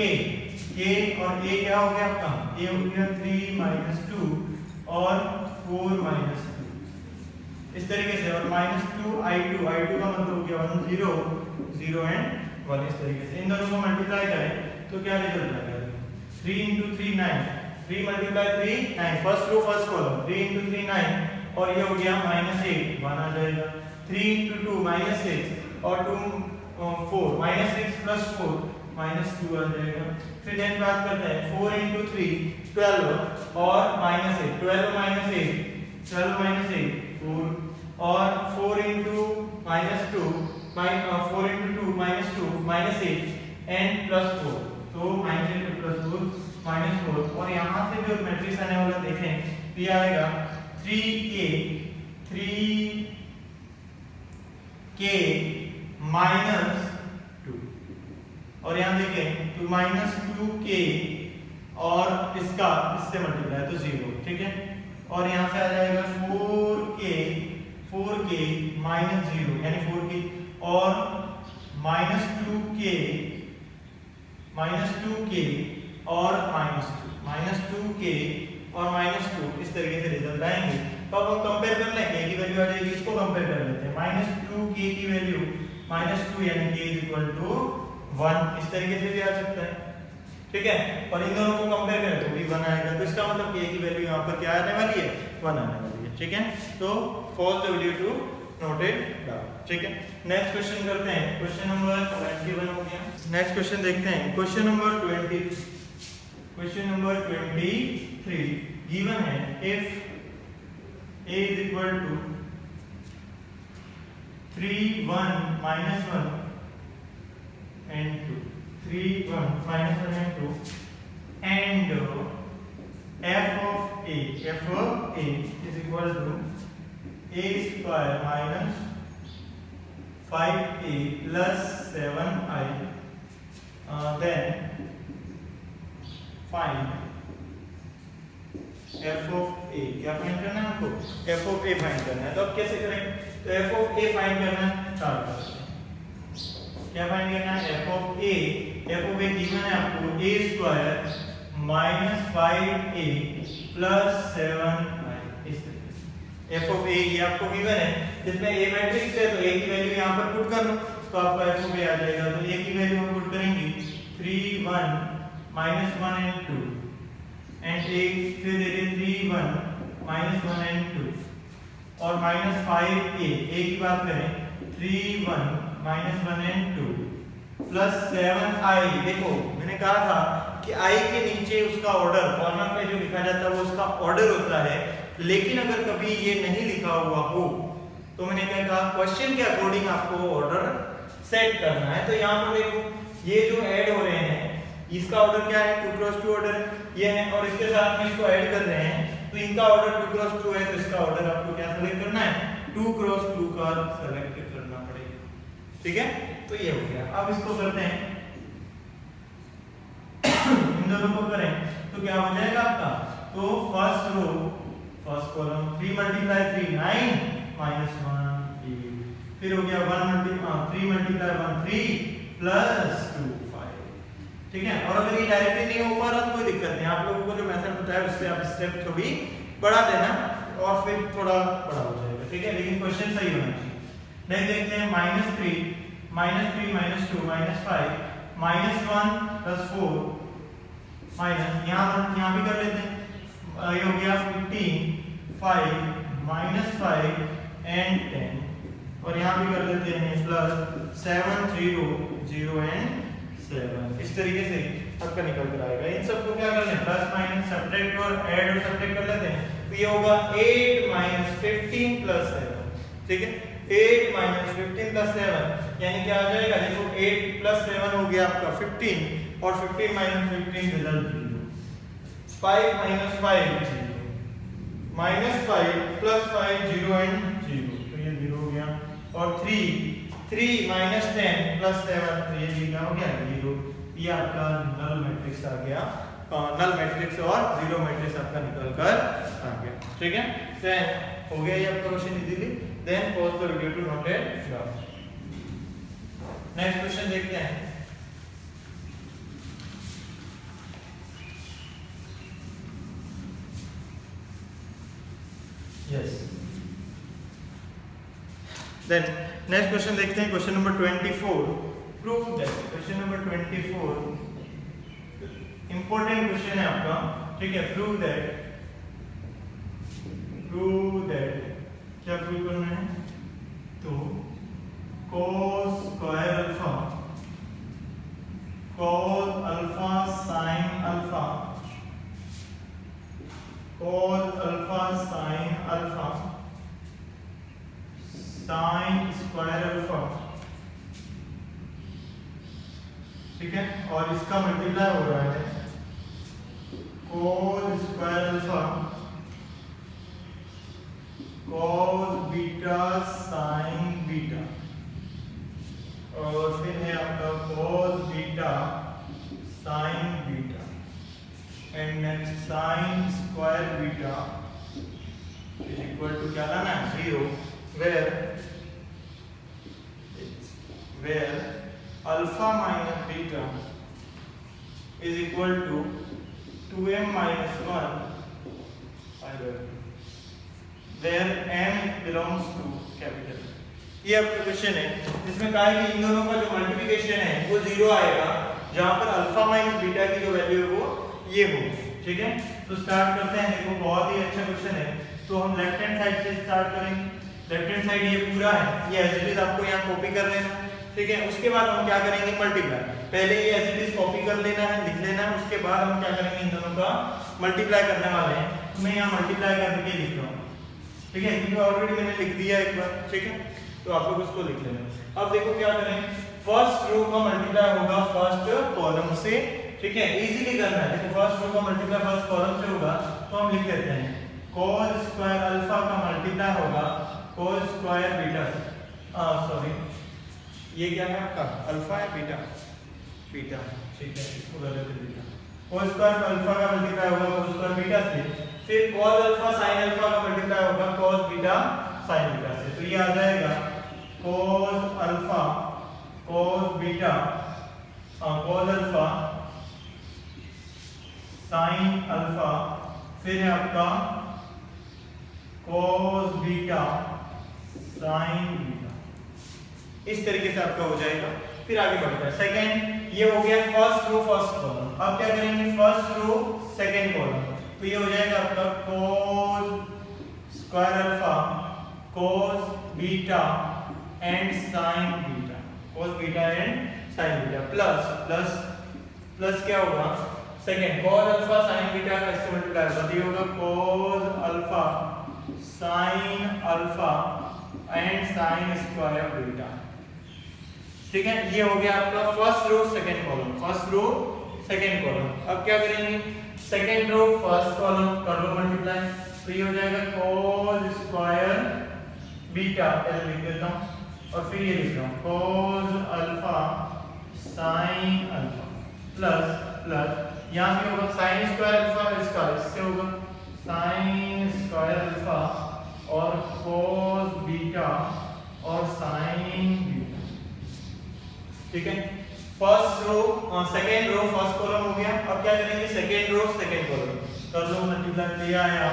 और a क्या हो गया आपका, a हो गया 3 minus 2 और 4 minus 2, इस तरीके से, और minus 2 i2 का मतलब हो गया 1 0 0 एंड 1, इस तरीके से इन दोनों को मल्टीप्लाई करें तो क्या रिजल्ट आएगा, 3 into 3 9, 3 multiply 3 9, first row first column, 3 into 3 9, और ये हो गया -8 1 आ जाएगा, 3 into 2 -6 और 2 4 -6 plus 4 -2 आ जाएगा। फिर नेक्स्ट बात करते हैं 4 into 3 12 और -8, 12 -8 4, और 4 into -2 4 into 2 -2 -8 एंड +4, तो -8 + 4 -4, और यहाँ से जो मैट्रिक्स आने वाला देखें तो ये आएगा 3k -2, और यहाँ देखें तो -2k और इसका इससे मल्टीप्लाई तो 0, ठीक है, और यहाँ से आ जाएगा 4k -0 यानी 4k, और -2k और -2k और -2, इस तरीके से रिजल्ट आएंगे। तो अब हम कंपेयर कर लें, k की वैल्यू आ जाएगी, इसको कंपेयर कर लेते हैं, -2k की वैल्यू -2 यानी k = 1, इस तरीके से भी आ सकता है, ठीक है, और इन दोनों को कंपेयर करें तो भी 1 आएगा, तो इसका मतलब k की वैल्यू यहाँ पर क्या आने वाली है, 1 आने वाली है, ठीक है। तो pause the video to note it down, ठीक है। नेक्स्ट क्वेश्चन करते हैं, क्वेश्चन नंबर 21 हो गया। नेक्स्ट क्वेश्चन देखते हैं, क्वेश्चन नंबर 23 गिवन है, if a is equal to 3 1 minus 1 and 2, 3 1 minus 1 and 2, and f of a is equal to a square minus 5a plus 7i. Then find f of a. क्या find करना है हमको? f of a find करना है। तो अब कैसे करेंगे? तो f of a फाइंड करना है, स्टार्ट करते हैं। क्या फाइंड करना है? f of a गिवन है आपको a square minus 5a plus 7i। इस तरीके से f of a ये आपको गिवन है, जिसमें a मैट्रिक्स है तो a की वैल्यू यहाँ पर पुट कर लो तो आपका f of a आ जाएगा। तो a की वैल्यू हम पुट करेंगे 3 1 minus 1 and 2, and a फिर दे रहे 3 1 minus 1 and 2 और minus 5a की बात करें 3 1 minus 1 and 2 plus 7i। देखो मैंने कहा था कि i के नीचे उसका ऑर्डर, कॉर्नर पे जो लिखा जाता है वो उसका ऑर्डर होता है, लेकिन अगर कभी ये नहीं लिखा हुआ हो तो मैंने क्या कहा, क्वेश्चन के अकॉर्डिंग आपको ऑर्डर सेट करना है। तो यहाँ पर देखो ये जो ऐड हो रहे हैं इसका ऑर्डर क्या है? 2 क्रॉस 2 ऑर्डर ये है, और इसके साथ में इसको ऐड कर रहे हैं तो इनका ऑर्डर 2 क्रॉस 2 है, तो इसका ऑर्डर आपको क्या सेलेक्ट करना है? 2 क्रॉस 2 का सेलेक्ट करना पड़ेगा। ठीक है, तो ये हो गया। अब इसको करते हैं इन दोनों को करें तो क्या हो जाएगा आपका? तो first row first column 3 multiply 3 9 minus 1 8, फिर हो गया 3 मल्टीप्लाई 1 3 प्लस 2 5। ठीक है, और अगर ये डायरेक्टली नहीं हो पा रहा तो कोई दिक्कत नहीं, आप लोगों को जो मेथड बताया उससे आप स्टेप थोड़ी बढ़ा देना और फिर थोड़ा बड़ा हो जाएगा। ठीक है, लेकिन क्वेश्चन सही होना चाहिए। नेक्स्ट देखते हैं -3 minus 2 minus 5 minus 1 plus 4 minus यहाँ भी कर लेते हैं, ये हो गया 15 5 माइनस 5 एंड 10, और यहाँ भी कर लेते हैं प्लस 7 0 0 एंड 7। इस तरीके से आपका निकल कर आएगा। इन सबको क्या कर लें? प्लस माइनस सब्ट्रैक्ट और ऐड और सब्ट्रैक्ट कर लेते हैं, तो ये होगा 8 माइनस 15 प्लस 7। ठीक है, 8 माइनस 15 प्लस 7 यानी क्या आ जाएगा? देखो 8 प्लस 7 हो गया आपका 15, और 15 minus 15 result 0, 5 minus 5 0, minus 5 plus 5 0 and 0, तो ये 0 हो गया। और 3 माइनस 10 प्लस 7, तो ये क्या हो गया? 0। ये आपका नल मैट्रिक्स आ गया, नल मैट्रिक्स और जीरो मैट्रिक्स आपका निकल कर आ गया। ठीक है, देन हो गया ये आपका question easily. Then pause the video to note it down. Next question देखते हैं। यस, देन नेक्स्ट क्वेश्चन देखते हैं, question number 24। Prove that, question number 24 important question है आपका। ठीक है, प्रूव दैट क्या प्रूव करना है? तो cos square alpha sin alpha cos alpha sin alpha sin square alpha, ठीक है, और इसका मल्टीप्लाई हो रहा है cos square alpha cos beta sin beta, और फिर है आपका cos beta sin beta, and next sin square beta is equal to क्या लाना है? 0, where alpha minus beta is equal to 2m minus 1 where m belongs to capital। ये आपका question है जिसमें कहा है कि इन दोनों का जो मल्टीप्लिकेशन है वो 0 आएगा जहां पर अल्फा माइनस बीटा की जो वैल्यू है वो ये होगी। ठीक है, तो स्टार्ट करते हैं। देखो बहुत ही अच्छा क्वेश्चन है, तो हम लेफ्ट हैंड साइड से स्टार्ट करेंगे। लेफ्ट हैंड साइड ये पूरा है, ये एज इट इज आपको यहाँ कॉपी कर लेना। ठीक है, उसके बाद हम क्या करेंगे? मल्टीप्लाई। पहले ये एज इट इज कॉपी कर लेना है, लिख लेना है, उसके बाद हम क्या करेंगे? इन दोनों का मल्टीप्लाई करने वाले हैं। तो मैं यहाँ मल्टीप्लाई करके लिख रहा हूँ। ठीक है, क्योंकि ऑलरेडी मैंने लिख दिया एक बार। ठीक है, तो आप लोग उसको लिख लेना। अब देखो क्या करें, फर्स्ट रो का मल्टीप्लाई होगा फर्स्ट कॉलम से, ठीक है, इजीली करना है। देखो फर्स्ट रो का मल्टीप्लाई फर्स्ट कॉलम से होगा तो हम लिख लेते हैं cos स्क्वायर अल्फा का मल्टीप्लाई होगा cos स्क्वायर बीटा से, सॉरी ये क्या है आपका अल्फा है बीटा, बीटा, ठीक है, इसको कर देते बीटा। cos स्क्वायर अल्फा का मल्टीप्लाई होगा cos स्क्वायर बीटा से, फिर cos अल्फा sin अल्फा का मल्टीप्लाई होगा cos बीटा sin बीटा से। तो ये आ जाएगा cos alpha cos beta cos alpha sin alpha, फिर है आपका cos बीटा sin बीटा, इस तरीके से आपका हो जाएगा। फिर आगे बढ़ते हैं, सेकंड ये हो गया फर्स्ट रो फर्स्ट कॉलम। अब क्या करेंगे, फर्स्ट रो सेकंड कॉलम, तो ये हो जाएगा आपका cos square alpha cos beta and sin beta, cos beta and sin beta plus plus plus क्या होगा, second cos alpha sin beta का इससे मल्टीप्लाई होगा तो ये होगा cos alpha sin alpha and sin square beta, ठीक है। ये हो गया आपका first row second column, first row second column. अब क्या करेंगे, सेकंड रो फर्स्ट कॉलम कर लो मल्टीप्लाई, तो ये हो जाएगा cos स्क्वायर बीटा, एल लिख देता हूं और फिर ये लिख रहा हूं cos alpha sin alpha plus plus यहां पे होगा sin स्क्वायर अल्फा, इसका इससे होगा sin स्क्वायर अल्फा और cos बीटा और sin बीटा, ठीक है। First row second row first column हो गया। अब क्या करेंगे, सेकंड रो सेकंड कॉलम कर लो मल्टीप्लाई, लिया आया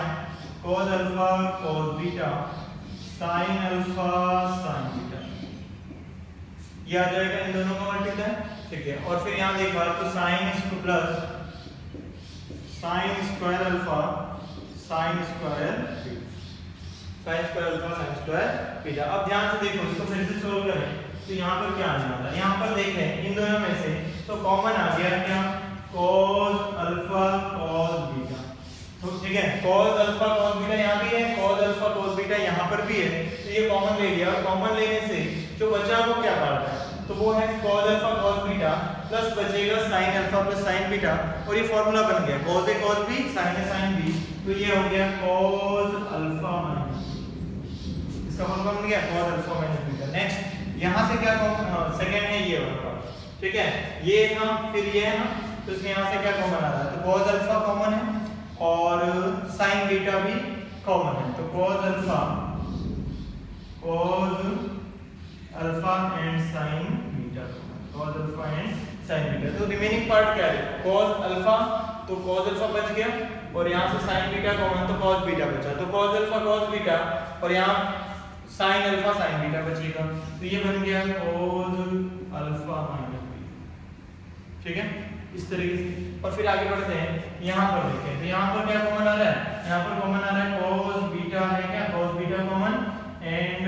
cos alpha cos beta sin alpha sin beta, ये आ जाएगा इन दोनों का मल्टीप्लाई, ठीक है। और फिर यहां देखा तो sin इसको plus sin square alpha sin square sin square alpha sin square beta. अब ध्यान से देखो, इसको फिर से सोल्व करें तो यहाँ पर क्या आने वाला है, यहाँ पर देखें इन दोनों में से तो कॉमन आ गया क्या, cos अल्फा cos बीटा, तो ठीक है, cos अल्फा cos बीटा यहाँ भी है, cos अल्फा cos बीटा यहाँ पर भी है, तो ये कॉमन ले लिया और कॉमन लेने से जो बचा वो क्या पार्ट है, तो वो है cos alpha cos beta plus बचेगा sin alpha plus sin beta, और ये फार्मूला बन गया cos a cos b sin a sin b, तो ये हो गया cos अल्फा माइनस, इसका फार्मूला बन गया cos alpha minus beta. Next यहां से क्या कॉमन, सेकंड है ये वाला, ठीक है, ये था फिर ये है ना, तो इसमें यहां से क्या कॉमन आ रहा है, तो cos अल्फा कॉमन है और sin बीटा भी कॉमन है, तो cos alpha and sin beta, cos alpha and sin beta. तो रिमेनिंग पार्ट क्या है, cos अल्फा, तो cos अल्फा बच गया और यहां से sin बीटा कॉमन तो cos बीटा बचा, तो cos अल्फा cos बीटा और यहां sin अल्फा sin बीटा बचेगा, तो ये बन गया cos अल्फा माइनस बीटा, ठीक है, इस तरीके से। और फिर आगे बढ़ते हैं, यहाँ पर देखें तो यहाँ पर क्या कॉमन आ रहा है, यहाँ पर कॉमन आ रहा है cos बीटा है क्या, cos बीटा कॉमन एंड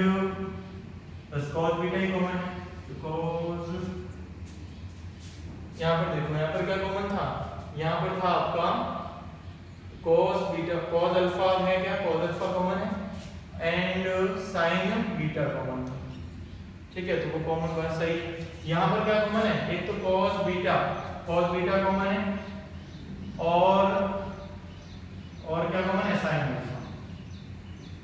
बस cos बीटा ही कॉमन है, तो cos, यहाँ पर देखो यहाँ पर क्या कॉमन था, यहाँ पर था आपका cos बीटा, cos अल्फा है क्या, cos अल्फा कॉमन है एंड sin बीटा कॉमन था, ठीक है, तो वो कॉमन बात सही है। यहाँ पर क्या कॉमन है, एक तो cos बीटा कॉमन है और क्या कॉमन है, sin अल्फा,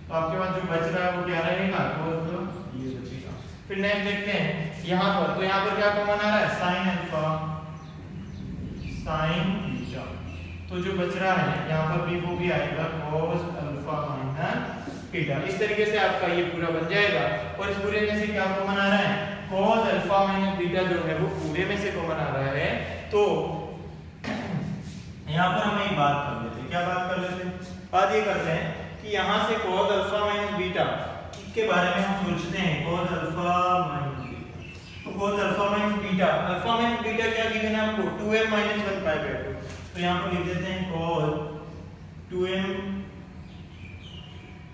तो आपके पास जो बच रहा है वो क्या रहेगा, cos ये बचेगा। फिर नेक्स्ट देखते हैं यहाँ पर, तो यहाँ पर क्या कॉमन आ रहा है, sin अल्फा sin बीटा, तो जो बच रहा है यहाँ पर भी वो भी आएगा cos अल्फा माइनस बीटा। इस तरीके से आपका ये पूरा बन जाएगा और इस पूरे में से क्या कॉमन आ रहा है, cos अल्फा माइनस बीटा जो है वो पूरे में से कॉमन आ रहा है। तो यहाँ पर हम एक बात कर लेते हैं, क्या बात कर लेते हैं, बात ये करते हैं कि यहाँ से cos अल्फा माइनस बीटा के बारे में हम सोचते हैं, cos अल्फा माइनस बीटा, तो cos alpha minus beta, alpha minus beta क्या गिवन है आपको, 2m - 1 पाई बाय 2, तो यहाँ पर लिख देते हैं cos 2m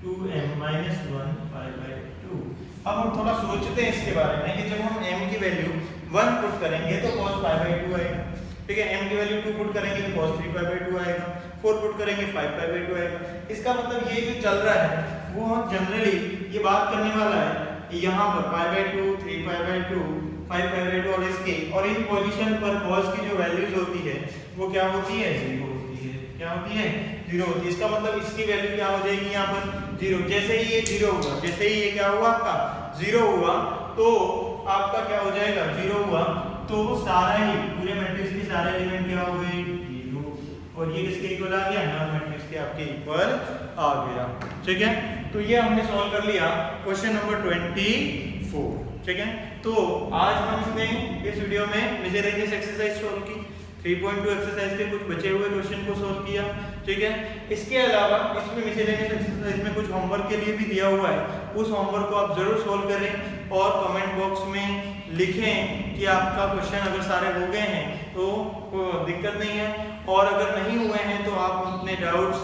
- 1 पाई बाय 2। अब हम थोड़ा सोचते हैं इसके बारे में कि जब हम m की वैल्यू 1 पुट करेंगे तो cos पाई बाय 2 आएगा, ठीक है, m की वैल्यू 2 पुट करेंगे तो cos 3 पाई बाय 2 आएगा, 4 पुट करेंगे 5 पाई बाय 2 आएगा। इसका मतलब ये जो चल रहा है वो जनरली ये बात करने वाला है यहाँ पर π/2, 3π/2, 5π/2 और इसके, और इन पोजीशन पर cos की जो वैल्यूज होती है वो क्या होती है, 0 होती है। क्या होती है, 0 होती है। इसका मतलब इसकी वैल्यू क्या हो जाएगी यहाँ पर 0। जैसे ही ये 0 हुआ, जैसे ही ये क्या हुआ आपका 0 हुआ, तो आपका क्या हो जाएगा, 0 हुआ तो सारा ही पूरे मैट्रिक्स के सारे एलिमेंट क्या हो गए, 0। और ये किसके इक्वल आ गया, नॉन मैट्रिक्स के आपके इक्वल आ गया। ठीक है, तो ये हमने सॉल्व कर लिया क्वेश्चन नंबर 24। ठीक है, तो आज हमने इस वीडियो में मिसलेनियस एक्सरसाइज सॉल्व की, 3.2 एक्सरसाइज के कुछ बचे हुए क्वेश्चन को सॉल्व किया। ठीक है, इसके अलावा इसमें मिसलेनियस एक्सरसाइज में कुछ होमवर्क के लिए भी दिया हुआ है, उस होमवर्क को आप जरूर सॉल्व करें और कमेंट बॉक्स में लिखें कि आपका क्वेश्चन अगर सारे हो गए हैं तो कोई दिक्कत नहीं है, और अगर नहीं हुए हैं तो आप अपने डाउट्स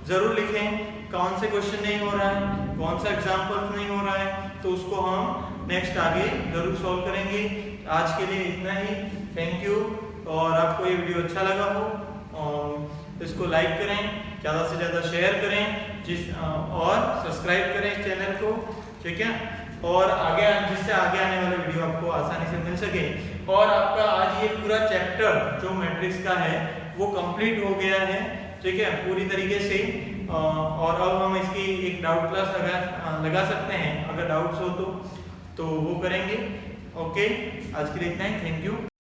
जरूर लिखें, कौन से क्वेश्चन नहीं हो रहा है, कौन सा एग्जाम्पल नहीं हो रहा है, तो उसको हम नेक्स्ट आगे जरूर सॉल्व करेंगे। आज के लिए इतना ही, थैंक यू। और आपको ये वीडियो अच्छा लगा हो और इसको लाइक करें, ज़्यादा से ज़्यादा शेयर करें, और सब्सक्राइब करें इस चैनल को। ठीक है, और आगे जिससे आगे आने वाले वीडियो आपको आसानी से मिल सके। और आपका आज ये पूरा चैप्टर जो मैट्रिक्स का है वो कंप्लीट हो गया है। ठीक है, पूरी तरीके से। और अब हम इसकी एक डाउट क्लास लगा सकते हैं, अगर डाउट्स हो तो वो करेंगे। ओके, आज के लिए इतना ही, थैंक यू।